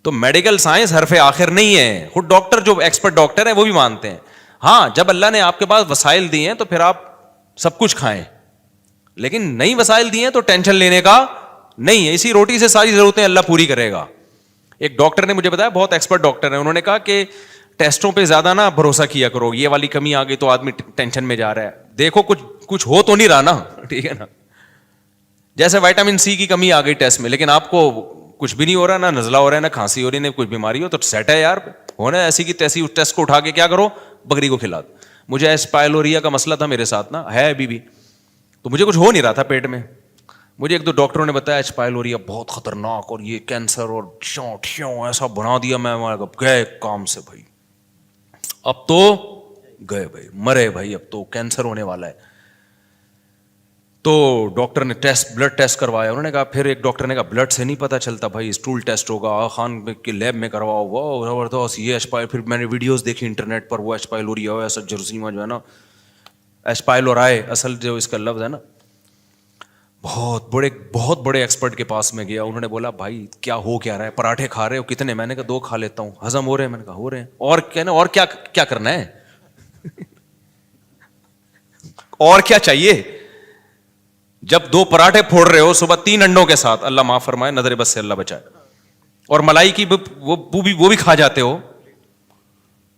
تو میڈیکل سائنس حرف آخر نہیں ہے. خود ڈاکٹر جو ایکسپرٹ ڈاکٹر ہیں وہ بھی مانتے ہیں. ہاں, جب اللہ نے آپ کے پاس وسائل دیے ہیں تو پھر آپ سب کچھ کھائیں, لیکن نئی وسائل دیے ہیں تو ٹینشن لینے کا نہیں ہے. اسی روٹی سے ساری ضرورتیں اللہ پوری کرے گا. ایک ڈاکٹر نے مجھے بتایا, بہت ایکسپرٹ ڈاکٹر ہیں, انہوں نے کہا کہ ٹیسٹوں پہ زیادہ نہ بھروسہ کیا کرو, یہ والی کمی آ گئی تو آدمی ٹینشن میں جا رہا ہے. دیکھو کچھ ہو تو نہیں رہا نا, ٹھیک ہے نا. جیسے وٹامن سی کی کمی آ گئی ٹیسٹ میں, لیکن آپ کو کچھ بھی نہیں ہو رہا, نہ نزلہ ہو رہا ہے, نہ کھانسی ہو رہی ہے, نہ کچھ بیماری ہو, تو سیٹ ہے یار. ہونا ایسی کی تیسی اس ٹیسٹ کو اٹھا کے کیا کرو, بکری کو کھلا دو. مجھے ایسپائلوریا کا مسئلہ تھا میرے ساتھ نا, ہے ابھی بھی, تو مجھے کچھ ہو نہیں رہا تھا پیٹ میں. مجھے ایک دو ڈاکٹروں نے بتایا ایسپائلوریا بہت خطرناک اور یہ کینسر اور ایسا بنا دیا. میں گئے کام سے بھائی, اب تو گئے بھائی, مرے بھائی, اب تو کینسر ہونے والا ہے. تو ڈاکٹر نے بلڈ ٹیسٹ کروایا. انہوں نے کہا, پھر ایک ڈاکٹر نے کہا بلڈ سے نہیں پتا چلتا بھائی, اسٹول ٹیسٹ ہوگا, آغا خان کے لیب میں کرواؤ. وہ زبردست, یہ پھر میں نے ویڈیوز دیکھی انٹرنیٹ پر, وہ ایسپائلوریا ہو ایسا جرثیمہ جو ہے نا, ایسپائلورائے اصل جو اس کا لفظ ہے نا, بہت بڑے ایکسپرٹ کے پاس میں گیا. انہوں نے بولا بھائی کیا ہو کیا رہا ہے, پراٹھے کھا رہے ہو کتنے؟ میں نے کہا 2 کھا لیتا ہوں. ہضم ہو رہے ہیں؟ میں نے کہا ہو رہے ہیں. اور کہنا, اور کیا کرنا ہے اور کیا چاہیے؟ جب 2 پراٹھے پھوڑ رہے ہو صبح 3 انڈوں کے ساتھ, اللہ معاف فرمائے, نظر بد سے اللہ بچائے, اور ملائی کی وہ بھی کھا جاتے ہو,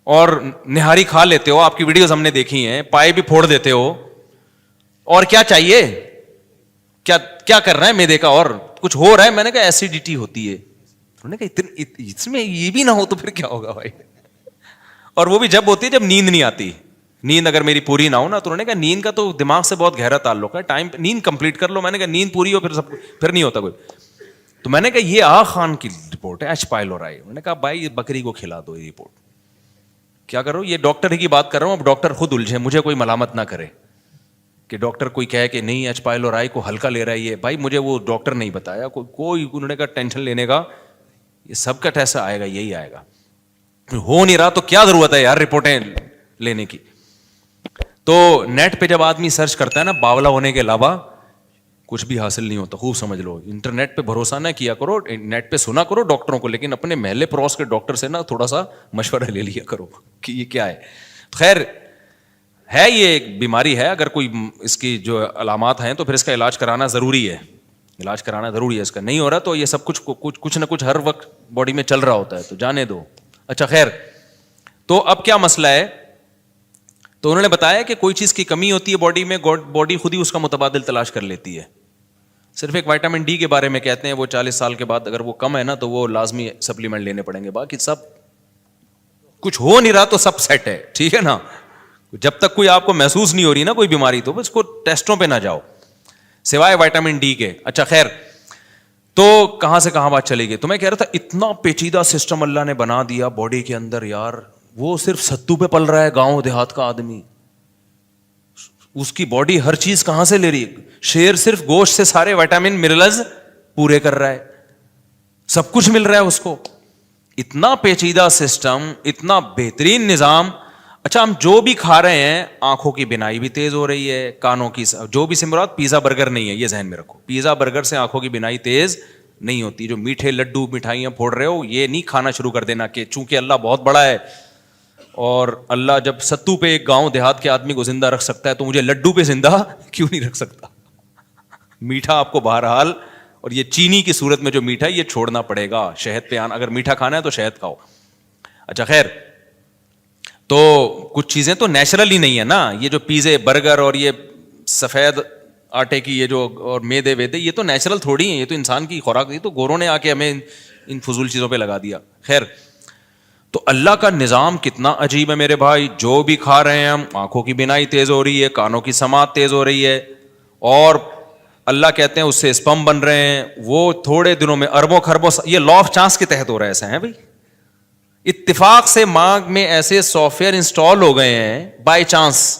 اور نہاری کھا لیتے ہو, آپ کی ویڈیوز ہم نے دیکھی ہیں, پائے بھی پھوڑ دیتے ہو, اور کیا چاہیے؟ کیا کر رہا ہے میدے کا, اور کچھ ہو رہا ہے؟ میں نے کہا ایسیڈیٹی ہوتی ہے. انہوں نے کہا اس میں یہ بھی نہ ہو تو پھر کیا ہوگا بھائی؟ اور وہ بھی جب ہوتی ہے جب نیند نہیں آتی. نیند اگر میری پوری نہ ہو نا, تو انہوں نے کہا نیند کا تو دماغ سے بہت گہرا تعلق ہے, ٹائم نیند کمپلیٹ کر لو. میں نے کہا نیند پوری ہو پھر نہیں ہوتا کوئی. تو میں نے کہا یہ آغا خان کی رپورٹ ہے ایسپائلورائے. انہوں نے کہا بھائی بکری کو کھلا دو یہ رپورٹ. کیا کرو, یہ ڈاکٹر ہی کی بات کر رہا ہوں, اب ڈاکٹر خود الجھے, مجھے کوئی ملامت نہ کرے کہ ڈاکٹر کوئی کہے کہ نہیں ایسپائلورائے کو ہلکا لے رہا ہے یہ. بھائی مجھے وہ ڈاکٹر نہیں بتایا کوئی. انہوں نے کہا ٹینشن لینے کا, یہ سب کا ٹیسٹ آئے گا, یہی آئے گا. ہو نہیں رہا تو کیا ضرورت ہے یار رپورٹیں لینے کی. تو نیٹ پہ جب آدمی سرچ کرتا ہے نا, باولا ہونے کے علاوہ کچھ بھی حاصل نہیں ہوتا. خوب سمجھ لو, انٹرنیٹ پہ بھروسہ نہ کیا کرو, نیٹ پہ سنا کرو ڈاکٹروں کو, لیکن اپنے محلے پڑوس کے ڈاکٹر سے نا تھوڑا سا مشورہ لے لیا کرو کہ یہ کیا ہے. خیر ہے, یہ ایک بیماری ہے, اگر کوئی اس کی جو علامات ہیں تو پھر اس کا علاج کرانا ضروری ہے. علاج کرانا ضروری ہے. اس کا نہیں ہو رہا تو یہ سب کچھ نہ کچھ ہر وقت باڈی میں چل رہا ہوتا ہے, تو جانے دو. اچھا خیر, تو اب کیا مسئلہ ہے؟ تو انہوں نے بتایا کہ کوئی چیز کی کمی ہوتی ہے باڈی میں, باڈی خود ہی اس کا متبادل تلاش کر لیتی ہے. صرف ایک وٹامن ڈی کے بارے میں کہتے ہیں وہ 40 سال کے بعد اگر وہ کم ہے نا تو وہ لازمی سپلیمنٹ لینے پڑیں گے. باقی سب کچھ ہو نہیں رہا تو سب سیٹ ہے, ٹھیک ہے نا. جب تک کوئی آپ کو محسوس نہیں ہو رہی نا کوئی بیماری, تو اس کو ٹیسٹوں پہ نہ جاؤ سوائے وٹامن ڈی کے. اچھا خیر, تو کہاں سے کہاں بات چلی گئی؟ تو میں کہہ رہا تھا اتنا پیچیدہ سسٹم اللہ نے بنا دیا باڈی کے اندر یار. وہ صرف ستو پہ پل رہا ہے گاؤں دیہات کا آدمی, اس کی باڈی ہر چیز کہاں سے لے رہی ہے؟ شیر صرف گوشت سے سارے وٹامن منرلز پورے کر رہا ہے, سب کچھ مل رہا ہے اس کو. اتنا پیچیدہ سسٹم, اتنا بہترین نظام. اچھا ہم جو بھی کھا رہے ہیں, آنکھوں کی بینائی بھی تیز ہو رہی ہے, کانوں کی, جو بھی سمرات, پیزا برگر نہیں ہے, یہ ذہن میں رکھو. پیزا برگر سے آنکھوں کی بینائی تیز نہیں ہوتی. جو میٹھے لڈو مٹھائیاں پھوڑ رہے ہو, یہ نہیں کھانا شروع کر دینا کہ چونکہ اللہ بہت بڑا ہے, اور اللہ جب ستو پہ ایک گاؤں دیہات کے آدمی کو زندہ رکھ سکتا ہے تو مجھے لڈو پہ زندہ کیوں نہیں رکھ سکتا. میٹھا آپ کو بہرحال, اور یہ چینی کی صورت میں جو میٹھا ہے یہ چھوڑنا پڑے گا. شہد پہ اگر میٹھا کھانا ہے تو شہد کھاؤ. اچھا خیر, تو کچھ چیزیں تو نیچرل ہی نہیں ہے نا. یہ جو پیزے برگر اور یہ سفید آٹے کی یہ جو اور میدے ویدے, یہ تو نیچرل تھوڑی ہیں, یہ تو انسان کی خوراک. یہ تو گوروں نے آ کے ہمیں ان فضول چیزوں پہ لگا دیا. خیر, تو اللہ کا نظام کتنا عجیب ہے میرے بھائی. جو بھی کھا رہے ہیں ہم, آنکھوں کی بینائی تیز ہو رہی ہے, کانوں کی سماعت تیز ہو رہی ہے, اور اللہ کہتے ہیں اس سے اسپم بن رہے ہیں, وہ تھوڑے دنوں میں اربوں خربوں. یہ لا آف چانس کے تحت ہو رہا ہے ایسا ہے بھائی. اتفاق سے ماں میں ایسے سافٹ ویئر انسٹال ہو گئے ہیں, بائی چانس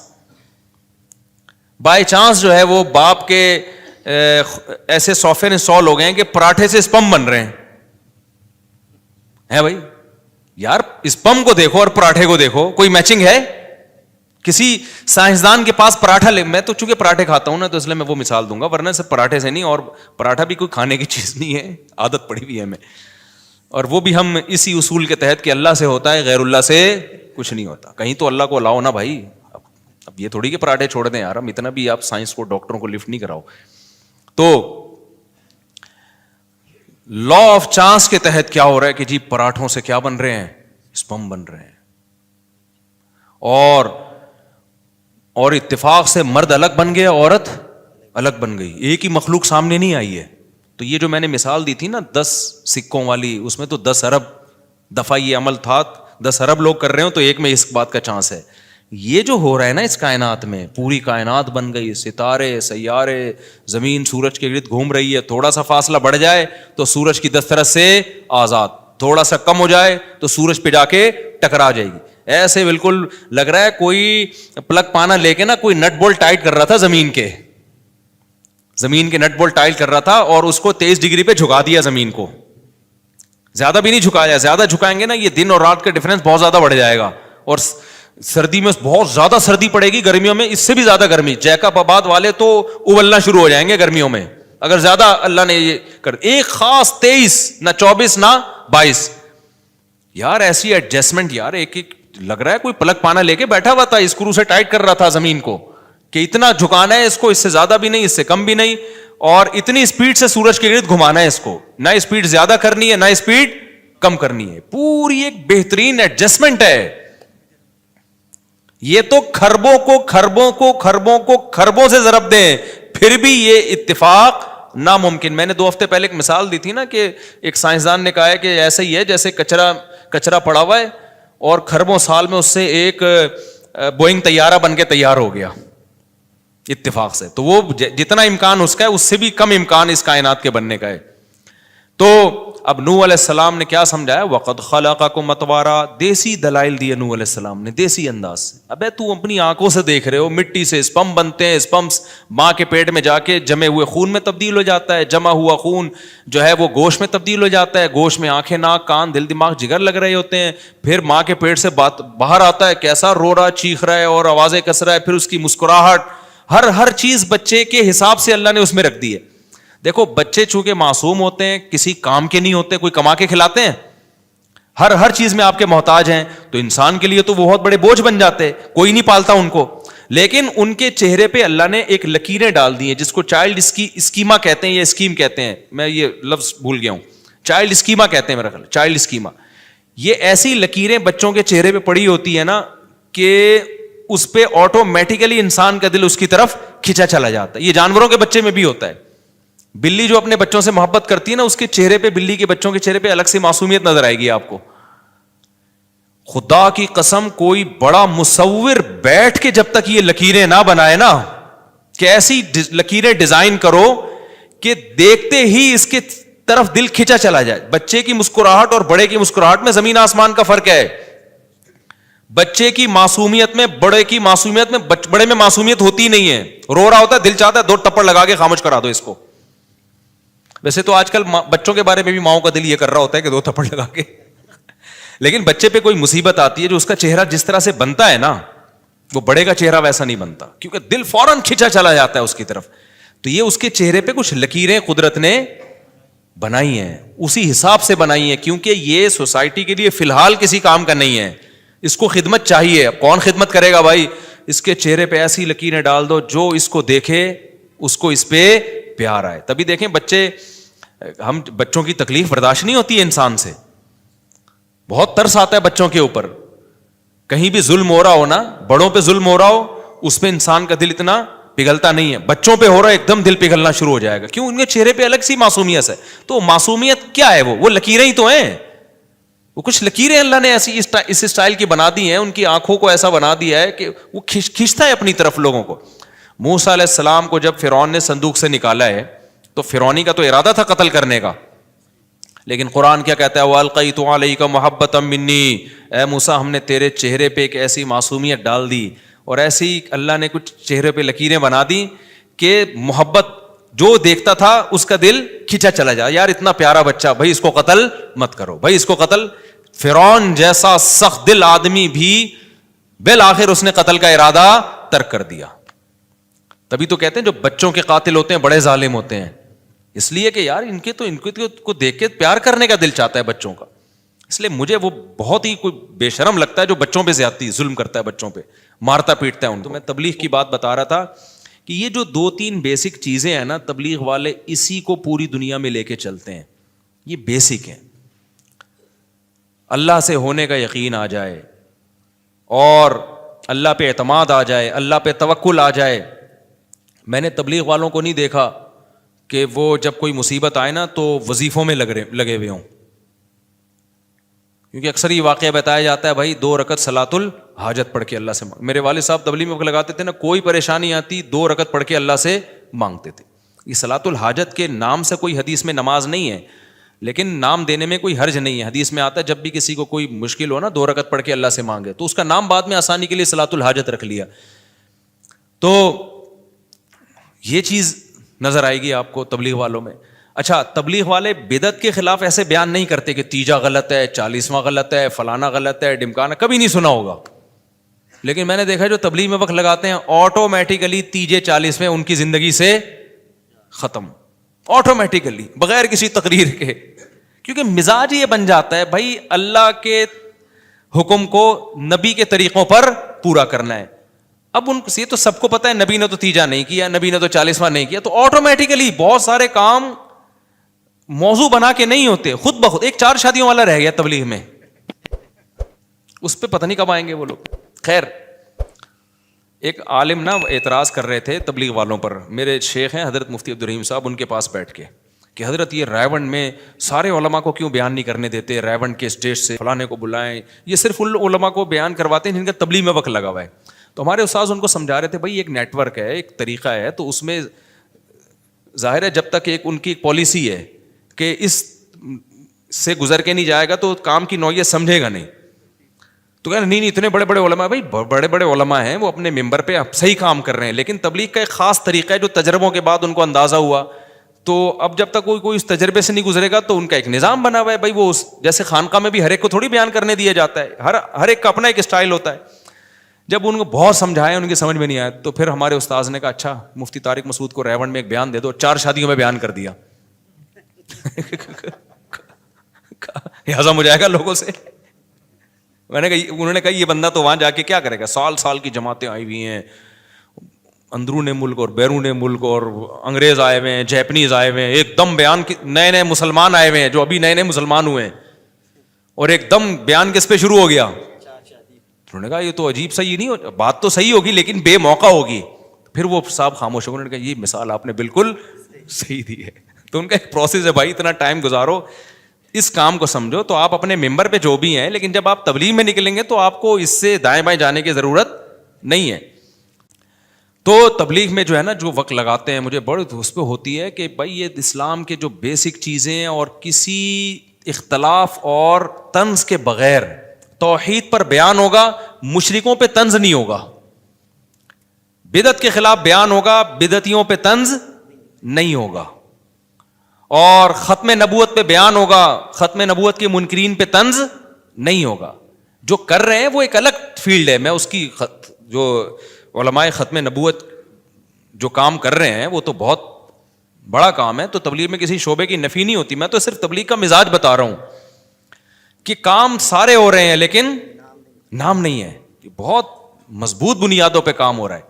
جو ہے وہ باپ کے ایسے سافٹ ویئر انسٹال ہو گئے ہیں کہ پراٹھے سے اسپم بن رہے ہیں بھائی. یار اسپم کو دیکھو اور پراٹھے کو دیکھو, کوئی میچنگ ہے؟ کسی سائنسدان کے پاس پراٹھا میں تو چونکہ پراٹھے کھاتا ہوں نا تو اس لیے میں وہ مثال دوں گا, ورنہ صرف پراٹھے سے نہیں, اور پراٹھا بھی کوئی کھانے کی چیز نہیں ہے, عادت پڑی ہوئی ہے ہمیں, اور وہ بھی ہم اسی اصول کے تحت کہ اللہ سے ہوتا ہے, غیر اللہ سے کچھ نہیں ہوتا. کہیں تو اللہ کو لاؤ نا بھائی. اب یہ تھوڑی کہ پراٹھے چھوڑ دیں یار, ہم اتنا بھی آپ سائنس کو, ڈاکٹروں کو لفٹ نہیں کراؤ. تو لا آف چانس کے تحت کیا ہو رہا ہے کہ جی پراٹھوں سے کیا بن رہے ہیں, اسپم بن رہے ہیں, اور اتفاق سے مرد الگ بن گیا, عورت الگ بن گئی, ایک ہی مخلوق سامنے نہیں آئی ہے. تو یہ جو میں نے مثال دی تھی نا 10 سکوں والی, اس میں تو 10 ارب دفعہ یہ عمل تھا, 10 ارب لوگ کر رہے ہو تو ایک میں اس بات کا چانس ہے. یہ جو ہو رہا ہے نا اس کائنات میں, پوری کائنات بن گئی, ستارے, سیارے, زمین سورج کے گرد گھوم رہی ہے, تھوڑا سا فاصلہ بڑھ جائے تو سورج کی دسترس سے آزاد, تھوڑا سا کم ہو جائے تو سورج پہ جا کے ٹکرا جائے گی. ایسے بالکل لگ رہا ہے کوئی پلگ پانا لے کے نا کوئی نٹ بولٹ ٹائٹ کر رہا تھا, زمین کے نٹ بولٹ ٹائٹ کر رہا تھا, اور اس کو 23 ڈگری پہ جھکا دیا زمین کو. زیادہ بھی نہیں جھکایا, زیادہ جھکائیں گے نا یہ دن اور رات کا ڈفرنس بہت زیادہ بڑھ جائے گا, اور سردی میں بہت زیادہ سردی پڑے گی, گرمیوں میں اس سے بھی زیادہ گرمی. جیکب آباد والے تو ابلنا شروع ہو جائیں گے گرمیوں میں اگر زیادہ اللہ نے یہ کر. ایک خاص 23, نہ 24 نہ 22. یار ایسی ایڈجسٹمنٹ, یار ایک لگ رہا ہے کوئی پلگ پانا لے کے بیٹھا ہوا تھا, اسکرو سے ٹائٹ کر رہا تھا زمین کو کہ اتنا جھکانا ہے اس کو, اس سے زیادہ بھی نہیں, اس سے کم بھی نہیں, اور اتنی اسپیڈ سے سورج کے گرد گھمانا ہے اس کو, نہ اسپیڈ زیادہ کرنی ہے نہ اسپیڈ کم کرنی ہے. پوری ایک بہترین ایڈجسٹمنٹ ہے. یہ تو خربوں سے ضرب دیں, پھر بھی یہ اتفاق ناممکن. میں نے 2 ہفتے پہلے ایک مثال دی تھی نا کہ ایک سائنسدان نے کہا ہے کہ ایسا ہی ہے جیسے کچرا پڑا ہوا ہے اور خربوں سال میں اس سے ایک بوئنگ طیارہ بن کے تیار ہو گیا اتفاق سے. تو وہ جتنا امکان اس کا ہے اس سے بھی کم امکان اس کائنات کے بننے کا ہے. تو اب نوح علیہ السلام نے کیا سمجھایا, وَقَدْ خَلَقَكُمْ أَطْوَارًا, دیسی دلائل دیے نوح علیہ السلام نے, دیسی انداز سے. ابے تو اپنی آنکھوں سے دیکھ رہے ہو, مٹی سے اسپم بنتے ہیں, اسپمس ماں کے پیٹ میں جا کے جمے ہوئے خون میں تبدیل ہو جاتا ہے, جمع ہوا خون جو ہے وہ گوشت میں تبدیل ہو جاتا ہے, گوشت میں آنکھیں, ناک, کان, دل, دماغ, جگر لگ رہے ہوتے ہیں, پھر ماں کے پیٹ سے باہر آتا ہے, کیسا رو رہا, چیخ رہا ہے اور آوازیں کس رہا ہے, پھر اس کی مسکراہٹ, ہر چیز بچے کے حساب سے اللہ نے اس میں رکھ دی ہے. دیکھو بچے چونکہ معصوم ہوتے ہیں, کسی کام کے نہیں ہوتے, کوئی کما کے کھلاتے ہیں, ہر چیز میں آپ کے محتاج ہیں, تو انسان کے لیے تو وہ بہت بڑے بوجھ بن جاتے, کوئی نہیں پالتا ان کو. لیکن ان کے چہرے پہ اللہ نے ایک لکیریں ڈال دی ہیں جس کو چائلڈ اسکیما کہتے ہیں, یا اسکیم کہتے ہیں, میں یہ لفظ بھول گیا ہوں, چائلڈ اسکیما کہتے ہیں میرا خیال, چائلڈ اسکیما. یہ ایسی لکیریں بچوں کے چہرے پہ پڑی ہوتی ہے نا کہ اس پہ آٹومیٹیکلی انسان کا دل اس کی طرف کھینچا چلا جاتا ہے. یہ جانوروں کے بچے میں بھی ہوتا ہے. بلی جو اپنے بچوں سے محبت کرتی ہے نا, اس کے چہرے پہ, بلی کے بچوں کے چہرے پہ الگ سے معصومیت نظر آئے گی آپ کو. خدا کی قسم کوئی بڑا مصور بیٹھ کے جب تک یہ لکیریں نہ بنائے نا, کہ ایسی لکیریں ڈیزائن کرو کہ دیکھتے ہی اس کے طرف دل کھینچا چلا جائے. بچے کی مسکراہٹ اور بڑے کی مسکراہٹ میں زمین آسمان کا فرق ہے. بچے کی معصومیت میں, بڑے کی معصومیت میں, بڑے میں معصومیت ہوتی نہیں ہے, رو رہا ہوتا ہے, دل چاہتا ہے 2 ٹپڑ لگا کے خاموش کرا دو اس کو. ویسے تو آج کل بچوں کے بارے میں بھی ماؤں کا دل یہ کر رہا ہوتا ہے کہ 2 تھپڑ لگا کے, لیکن بچے پہ کوئی مصیبت آتی ہے جو اس کا چہرہ جس طرح سے بنتا ہے نا, وہ بڑے کا چہرہ ویسا نہیں بنتا, کیونکہ دل فوراً کھینچا چلا جاتا ہے اس کی طرف. تو یہ اس کے چہرے پہ کچھ لکیریں قدرت نے بنائی ہیں, اسی حساب سے بنائی ہیں, کیونکہ یہ سوسائٹی کے لیے فی الحال کسی کام کا نہیں ہے, اس کو خدمت چاہیے. کون خدمت کرے گا بھائی؟ اس کے چہرے پہ ایسی لکیریں ڈال دو جو اس کو دیکھے اس کو اس پہ پیار آئے. تبھی دیکھیں بچوں کی تکلیف برداشت نہیں ہوتی ہے انسان سے, بہت ترس آتا ہے بچوں کے اوپر. کہیں بھی ظلم ہو رہا ہو نا, بڑوں پہ ظلم ہو رہا ہو, اس پہ انسان کا دل اتنا پگھلتا نہیں ہے. بچوں پہ ہو رہا ہے ایک دم دل پگھلنا شروع ہو جائے گا. کیوں؟ ان کے چہرے پہ الگ سی معصومیت ہے. تو معصومیت کیا ہے؟ وہ لکیریں ہی تو ہیں. وہ کچھ لکیریں اللہ نے ایسی اس اسٹائل کی بنا دی ہیں, ان کی آنکھوں کو ایسا بنا دیا ہے کہ وہ کھینچتا ہے اپنی طرف لوگوں کو. موسیٰ علیہ السلام کو جب فرعون نے صندوق سے نکالا ہے تو فرعونی کا تو ارادہ تھا قتل کرنے کا, لیکن قرآن کیا کہتا ہے, وَأَلْقَيْتُ عَلَيْكَ مَحَبَّةً مِّنِّي, اے موسیٰ ہم نے تیرے چہرے پہ ایک ایسی معصومیت ڈال دی, اور ایسی اللہ نے کچھ چہرے پہ لکیریں بنا دی کہ محبت جو دیکھتا تھا اس کا دل کھینچا چلا جائے, یار اتنا پیارا بچہ, بھائی اس کو قتل مت کرو, بھائی اس کو قتل. فرعون جیسا سخت دل آدمی بھی بالآخر اس نے قتل کا ارادہ ترک کر دیا. تبھی تو کہتے ہیں جو بچوں کے قاتل ہوتے ہیں بڑے ظالم ہوتے ہیں, اس لیے کہ یار ان کے کو دیکھ کے پیار کرنے کا دل چاہتا ہے بچوں کا. اس لیے مجھے وہ بہت ہی کوئی بے شرم لگتا ہے جو بچوں پہ زیادتی ظلم کرتا ہے, بچوں پہ مارتا پیٹتا ہے ان کو. میں تبلیغ کی بات بتا رہا تھا کہ یہ جو 2-3 بیسک چیزیں ہیں نا, تبلیغ والے اسی کو پوری دنیا میں لے کے چلتے ہیں. یہ بیسک ہیں. اللہ سے ہونے کا یقین آ جائے اور اللہ پہ اعتماد آ جائے, اللہ پہ توکل آ جائے. میں نے تبلیغ والوں کو نہیں دیکھا کہ وہ جب کوئی مصیبت آئے نا تو وظیفوں میں لگے ہوئے ہوں, کیونکہ اکثر یہ واقعہ بتایا جاتا ہے بھائی 2 رکعت صلاۃ الحاجت پڑھ کے اللہ سے میرے والد صاحب تبلیغ میں لگاتے تھے نا, کوئی پریشانی آتی 2 رکعت پڑھ کے اللہ سے مانگتے تھے. یہ صلاۃ الحاجت کے نام سے کوئی حدیث میں نماز نہیں ہے, لیکن نام دینے میں کوئی حرج نہیں ہے. حدیث میں آتا ہے جب بھی کسی کو کوئی مشکل ہو نا 2 رکعت پڑھ کے اللہ سے مانگے, تو اس کا نام بعد میں آسانی کے لیے صلاۃ الحاجت رکھ لیا. تو یہ چیز نظر آئے گی آپ کو تبلیغ والوں میں. اچھا, تبلیغ والے بدعت کے خلاف ایسے بیان نہیں کرتے کہ تیجا غلط ہے, 40واں غلط ہے, فلانا غلط ہے, ڈمکانا, کبھی نہیں سنا ہوگا. لیکن میں نے دیکھا جو تبلیغ میں وقت لگاتے ہیں آٹومیٹیکلی تیجے 40 میں ان کی زندگی سے ختم, آٹومیٹیکلی بغیر کسی تقریر کے, کیونکہ مزاج یہ بن جاتا ہے بھائی اللہ کے حکم کو نبی کے طریقوں پر پورا کرنا ہے. اب ان سے تو سب کو پتا ہے نبی نے تو تیجا نہیں کیا, نبی نے تو 40واں نہیں کیا, تو آٹومیٹیکلی بہت سارے کام موضوع بنا کے نہیں ہوتے, خود بخود. ایک 4 شادیوں والا رہ گیا تبلیغ میں, اس پہ پتہ نہیں کب آئیں گے وہ لوگ. خیر, ایک عالم نا اعتراض کر رہے تھے تبلیغ والوں پر. میرے شیخ ہیں حضرت مفتی عبدالرحیم صاحب, ان کے پاس بیٹھ کے کہ حضرت یہ ریونڈ میں سارے علماء کو کیوں بیان نہیں کرنے دیتے, ریونڈ کے اسٹیج سے فلانے کو بلائیں, یہ صرف ان علماء کو بیان کرواتے ہیں جن کا تبلیغ میں وقت لگا ہوا ہے. تو ہمارے استاذ ان کو سمجھا رہے تھے بھائی ایک نیٹ ورک ہے, ایک طریقہ ہے, تو اس میں ظاہر ہے جب تک ایک ان کی ایک پالیسی ہے کہ اس سے گزر کے نہیں جائے گا تو کام کی نوعیت سمجھے گا نہیں. تو کہنا نہیں اتنے بڑے بڑے علماء, بھائی بڑے بڑے علماء ہیں, وہ اپنے ممبر پہ صحیح کام کر رہے ہیں, لیکن تبلیغ کا ایک خاص طریقہ ہے جو تجربوں کے بعد ان کو اندازہ ہوا. تو اب جب تک کوئی اس تجربے سے نہیں گزرے گا تو ان کا ایک نظام بنا ہوا ہے بھائی, وہ جیسے خانقاہ میں بھی ہر ایک کو تھوڑی بیان کرنے دیا جاتا ہے, ہر ایک کا اپنا ایک اسٹائل ہوتا ہے. جب ان کو بہت سمجھایا ان کی سمجھ میں نہیں آیا, تو پھر ہمارے استاذ نے کہا اچھا مفتی طارق مسعود کو ریونڈ میں ایک بیان دے دو, 4 شادیوں میں بیان کر دیا. ہضم ہو جائے گا لوگوں سے. میں نے کہا, انہوں نے کہا یہ بندہ تو وہاں جا کے کیا کرے گا, سال کی جماعتیں آئی ہوئی ہیں اندرون ملک اور بیرون ملک, اور انگریز آئے ہوئے ہیں, جیپنیز آئے ہوئے ہیں, ایک دم بیان نئے مسلمان آئے ہوئے ہیں جو ابھی نئے مسلمان ہوئے ہیں, اور ایک دم بیان کس پہ شروع ہو گیا. انہوں نے کہا یہ تو عجیب صحیح نہیں ہو, بات تو صحیح ہوگی لیکن بے موقع ہوگی. پھر وہ صاحب خاموش ہو گئے, انہوں نے کہا یہ مثال آپ نے بالکل صحیح دی ہے. تو ان کا ایک پروسیس ہے بھائی, اتنا ٹائم گزارو, اس کام کو سمجھو. تو آپ اپنے ممبر پہ جو بھی ہیں, لیکن جب آپ تبلیغ میں نکلیں گے تو آپ کو اس سے دائیں بائیں جانے کی ضرورت نہیں ہے. تو تبلیغ میں جو ہے نا جو وقت لگاتے ہیں, مجھے بڑی اس پہ ہوتی ہے کہ بھائی یہ اسلام کے جو بیسک چیزیں ہیں اور کسی اختلاف اور طنز کے بغیر توحید پر بیان ہوگا, مشرکوں پہ طنز نہیں ہوگا. بدعت کے خلاف بیان ہوگا, بدعتیوں پہ طنز نہیں ہوگا. اور ختم نبوت پہ بیان ہوگا, ختم نبوت کے منکرین پہ طنز نہیں ہوگا. جو کر رہے ہیں وہ ایک الگ فیلڈ ہے, میں اس کی جو علماء ختم نبوت جو کام کر رہے ہیں وہ تو بہت بڑا کام ہے. تو تبلیغ میں کسی شعبے کی نفی نہیں ہوتی, میں تو صرف تبلیغ کا مزاج بتا رہا ہوں کہ کام سارے ہو رہے ہیں لیکن نام نہیں ہے. بہت مضبوط بنیادوں پہ کام ہو رہا ہے,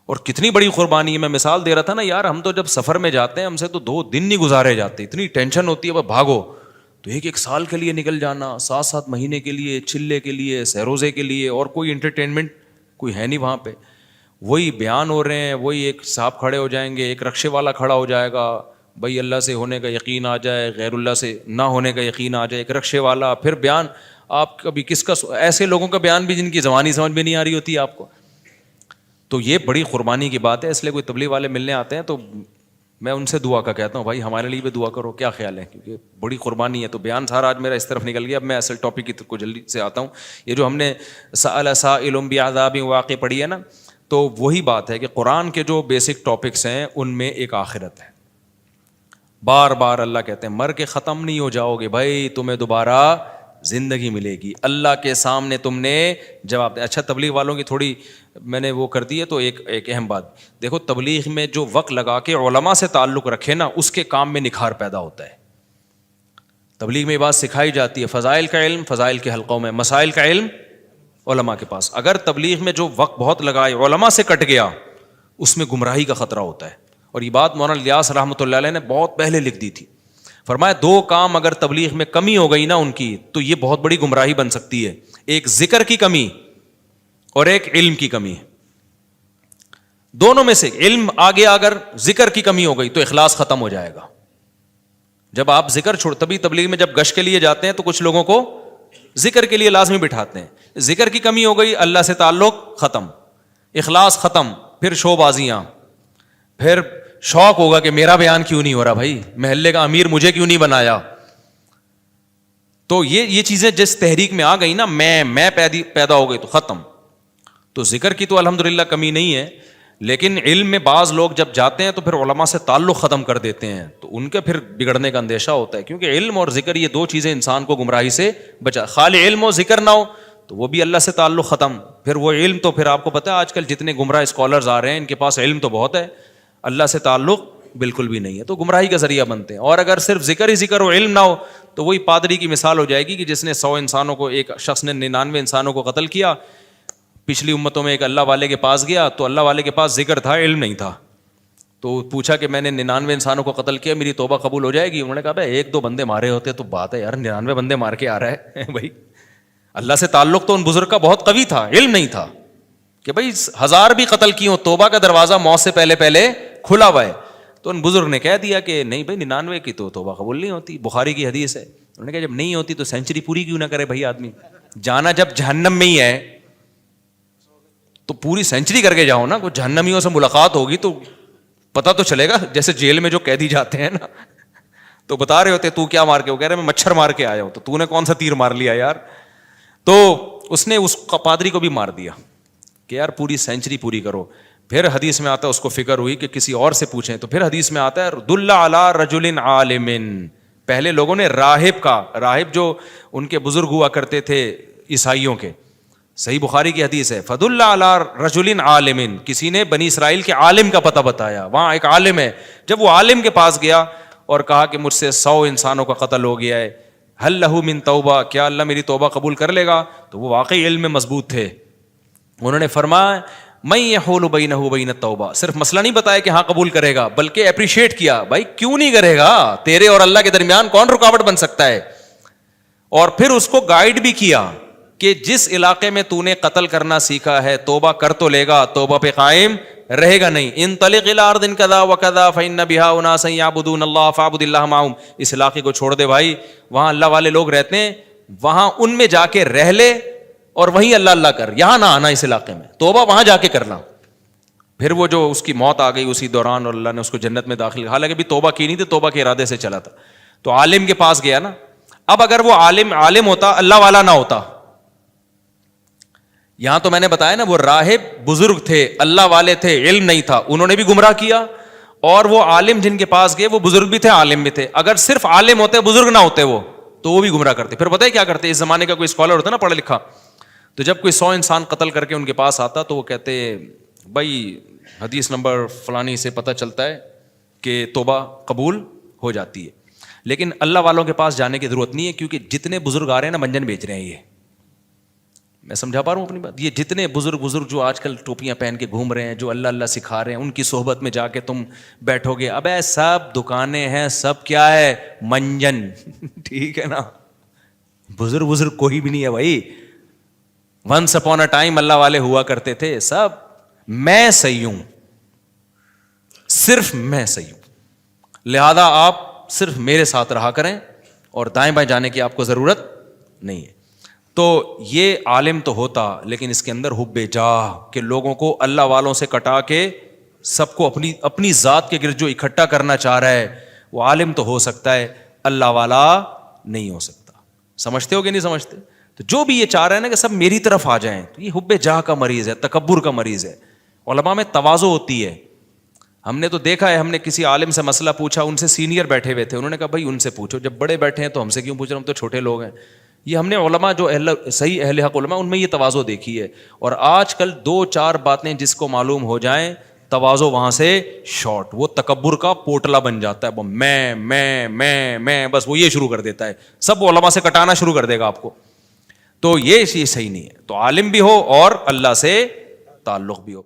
اور کتنی بڑی قربانی ہے. میں مثال دے رہا تھا نا یار, ہم تو جب سفر میں جاتے ہیں ہم سے تو 2 دن نہیں گزارے جاتے, اتنی ٹینشن ہوتی ہے, بس بھاگو. تو 1 سال کے لیے نکل جانا, 7 مہینے کے لیے, چلے کے لیے, سہروزے کے لیے, اور کوئی انٹرٹینمنٹ کوئی ہے نہیں وہاں پہ. وہی بیان ہو رہے ہیں, وہی ایک صاحب کھڑے ہو جائیں گے, ایک رکشے والا کھڑا ہو جائے گا, بھائی اللہ سے ہونے کا یقین آ جائے, غیر اللہ سے نہ ہونے کا یقین آ جائے, ایک رکشے والا, پھر بیان آپ کبھی کس کا, ایسے لوگوں کا بیان بھی جن کی زبانی سمجھ میں نہیں آ رہی ہوتی ہے آپ کو. تو یہ بڑی قربانی کی بات ہے. اس لیے کوئی تبلیغ والے ملنے آتے ہیں تو میں ان سے دعا کا کہتا ہوں, بھائی ہمارے لیے بھی دعا کرو, کیا خیال ہے, کیونکہ بڑی قربانی ہے. تو بیان سارا آج میرا اس طرف نکل گیا. اب میں اصل ٹاپک کی طرف کو جلدی سے آتا ہوں. یہ جو ہم نے سأل سائل بعذاب واقع پڑھی ہے نا, تو وہی بات ہے کہ قرآن کے جو بیسک ٹاپکس ہیں ان میں ایک آخرت ہے. بار بار اللہ کہتے ہیں مر کے ختم نہیں ہو جاؤ گے بھائی, تمہیں دوبارہ زندگی ملے گی, اللہ کے سامنے تم نے جواب دیا. اچھا تبلیغ والوں کی تھوڑی میں نے وہ کر دی ہے, تو ایک اہم بات دیکھو, تبلیغ میں جو وقت لگا کے علماء سے تعلق رکھے نا, اس کے کام میں نکھار پیدا ہوتا ہے. تبلیغ میں یہ بات سکھائی جاتی ہے, فضائل کا علم فضائل کے حلقوں میں, مسائل کا علم علماء کے پاس. اگر تبلیغ میں جو وقت بہت لگائے علماء سے کٹ گیا, اس میں گمراہی کا خطرہ ہوتا ہے. اور یہ بات مولانا الیاس رحمۃ اللہ علیہ نے بہت پہلے لکھ دی تھی. فرمایا دو کام اگر تبلیغ میں کمی ہو گئی نا ان کی, تو یہ بہت بڑی گمراہی بن سکتی ہے. ایک ذکر کی کمی اور ایک علم کی کمی ہے. دونوں میں سے علم آگے, اگر ذکر کی کمی ہو گئی تو اخلاص ختم ہو جائے گا. جب آپ ذکر چھوڑ, تبھی تبلیغ میں جب گشت کے لیے جاتے ہیں تو کچھ لوگوں کو ذکر کے لیے لازمی بٹھاتے ہیں. ذکر کی کمی ہو گئی, اللہ سے تعلق ختم, اخلاص ختم, پھر شو بازیاں, پھر شوق ہوگا کہ میرا بیان کیوں نہیں ہو رہا, بھائی محلے کا امیر مجھے کیوں نہیں بنایا. تو یہ چیزیں جس تحریک میں آ گئی نا, میں پیدا ہو گئی تو ختم. تو ذکر کی تو الحمدللہ کمی نہیں ہے, لیکن علم میں بعض لوگ جب جاتے ہیں تو پھر علماء سے تعلق ختم کر دیتے ہیں, تو ان کے پھر بگڑنے کا اندیشہ ہوتا ہے. کیونکہ علم اور ذکر یہ دو چیزیں انسان کو گمراہی سے بچا. خالی علم و ذکر نہ ہو تو وہ بھی اللہ سے تعلق ختم. پھر وہ علم تو پھر آپ کو پتہ ہے آج کل جتنے گمراہ اسکالرز آ رہے ہیں, ان کے پاس علم تو بہت ہے, اللہ سے تعلق بالکل بھی نہیں ہے, تو گمراہی کا ذریعہ بنتے ہیں. اور اگر صرف ذکر ہی ذکر ہو, علم نہ ہو, تو وہی پادری کی مثال ہو جائے گی کہ جس نے 100 انسانوں کو, ایک شخص نے 99 انسانوں کو قتل کیا. پچھلی امتوں میں ایک اللہ والے کے پاس گیا, تو اللہ والے کے پاس ذکر تھا, علم نہیں تھا. تو پوچھا کہ میں نے 99 انسانوں کو قتل کیا, میری توبہ قبول ہو جائے گی؟ انہوں نے کہا بھائی 1-2 بندے مارے ہوتے تو بات ہے یار, 99 بندے مار کے آ رہا ہے بھائی. اللہ سے تعلق تو ان بزرگ کا بہت قوی تھا, علم نہیں تھا کہ بھائی 1000 بھی قتل کی ہوں, توبہ کا دروازہ موت سے پہلے کھلا ہوا ہے. تو ان بزرگ نے کہہ دیا کہ نہیں بھائی 99 کی تو توبہ قبول نہیں ہوتی, بخاری کی حدیث ہے. انہوں نے کہا جب نہیں ہوتی تو سینچری پوری کیوں نہ کرے بھائی آدمی, جانا جب جہنم میں ہی ہے تو پوری سینچری کر کے جاؤ نا. کوئی جہنمیوں سے ملاقات ہوگی تو پتہ تو چلے گا, جیسے جیل میں جو قیدی جاتے ہیں نا, تو بتا رہے ہوتے تو کیا مار کے, وہ کہہ رہے میں مچھر مار کے آیا ہوں. تو نے کون سا تیر مار لیا یار. تو اس نے اس پادری کو بھی مار دیا کہ یار پوری سینچری پوری کرو. پھر حدیث میں آتا ہے, اس کو فکر ہوئی کہ کسی اور سے پوچھیں, تو پھر حدیث میں آتا ہے دل علی رجل عالم. پہلے لوگوں نے راہب کا, راہب جو ان کے بزرگ ہوا کرتے تھے عیسائیوں کے, صحیح بخاری کی حدیث ہے, فدل علی رجل عالم, کسی نے بنی اسرائیل کے عالم کا پتہ بتایا, وہاں ایک عالم ہے. جب وہ عالم کے پاس گیا اور کہا کہ مجھ سے 100 انسانوں کا قتل ہو گیا ہے, حل لہ من توبہ, کیا اللہ میری توبہ قبول کر لے گا؟ تو وہ واقعی علم میں مضبوط تھے. انہوں نے فرمایا میں یحول بینہ وبین التوبہ, صرف مسئلہ نہیں بتایا کہ ہاں قبول کرے گا, بلکہ اپریشیٹ کیا, بھائی کیوں نہیں کرے گا, تیرے اور اللہ کے درمیان کون رکاوٹ بن سکتا ہے. اور پھر اس کو گائیڈ بھی کیا کہ جس علاقے میں تو نے قتل کرنا سیکھا ہے توبہ کر تو لے گا, توبہ پہ قائم رہے گا نہیں. انطلق الی ارض کذا وکذا فإن بها اناسا یعبدون اللہ فاعبد اللہ معهم, اس علاقے کو چھوڑ دے بھائی, وہاں اللہ والے لوگ رہتے ہیں, وہاں ان میں جا کے رہ لے اور وہیں اللہ اللہ کر, یہاں نہ آنا اس علاقے میں, توبہ وہاں جا کے کرنا. پھر وہ جو اس کی موت آ گئی اسی دوران, اور اللہ نے اس کو جنت میں داخل, حالانکہ بھی توبہ کی نہیں تھی, توبہ کے ارادے سے چلا تھا. تو عالم کے پاس گیا نا. اب اگر وہ عالم ہوتا, اللہ والا نہ ہوتا, یہاں تو میں نے بتایا نا وہ راہب بزرگ تھے, اللہ والے تھے, علم نہیں تھا, انہوں نے بھی گمراہ کیا, اور وہ عالم جن کے پاس گئے وہ بزرگ بھی تھے عالم بھی تھے. اگر صرف عالم ہوتے بزرگ نہ ہوتے وہ, تو وہ بھی گمراہ کرتے. پھر پتہ ہے کیا کرتے, اس زمانے کا کوئی اسکالر ہوتا نا پڑھا لکھا, تو جب کوئی 100 انسان قتل کر کے ان کے پاس آتا تو وہ کہتے بھائی حدیث نمبر فلانی سے پتہ چلتا ہے کہ توبہ قبول ہو جاتی ہے. لیکن اللہ والوں کے پاس جانے کی ضرورت نہیں ہے, کیونکہ جتنے بزرگ آ رہے ہیں نا منجن بیچ رہے ہیں. یہ میں سمجھا پا رہا ہوں اپنی بات. یہ جتنے بزرگ جو آج کل ٹوپیاں پہن کے گھوم رہے ہیں, جو اللہ اللہ سکھا رہے ہیں, ان کی صحبت میں جا کے تم بیٹھو گے, اب سب دکانیں ہیں, سب کیا ہے, منجن. ٹھیک ہے نا, بزرگ کوئی بھی نہیں ہے بھائی. ونس اپون اے ٹائم اللہ والے ہوا کرتے تھے, سب میں صحیح ہوں, صرف میں صحیح ہوں. لہذا آپ صرف میرے ساتھ رہا کریں اور دائیں بائیں جانے کی آپ کو ضرورت نہیں ہے. تو یہ عالم تو ہوتا لیکن اس کے اندر حب جاہ کہ لوگوں کو اللہ والوں سے کٹا کے سب کو اپنی ذات کے گرد جو اکٹھا کرنا چاہ رہا ہے وہ عالم تو ہو سکتا ہے, اللہ والا نہیں ہو سکتا. سمجھتے ہو کہ نہیں سمجھتے؟ تو جو بھی یہ چاہ رہے ہیں نا کہ سب میری طرف آ جائیں, تو یہ حب جاہ کا مریض ہے, تکبر کا مریض ہے. علماء میں تواضع ہوتی ہے. ہم نے تو دیکھا ہے, ہم نے کسی عالم سے مسئلہ پوچھا, ان سے سینئر بیٹھے ہوئے تھے, انہوں نے کہا بھائی ان سے پوچھو, جب بڑے بیٹھے ہیں تو ہم سے کیوں پوچھ رہے, ہم تو چھوٹے لوگ ہیں. یہ ہم نے علماء جو صحیح اہل حق علماء ان میں یہ تواضع دیکھی ہے. اور آج کل 2-4 باتیں جس کو معلوم ہو جائیں تواضع وہاں سے شارٹ, وہ تکبر کا پوٹلا بن جاتا ہے. وہ میں بس وہ یہ شروع کر دیتا ہے, سب علماء سے کٹانا شروع کر دے گا آپ کو. تو یہ صحیح نہیں ہے. تو عالم بھی ہو اور اللہ سے تعلق بھی ہو.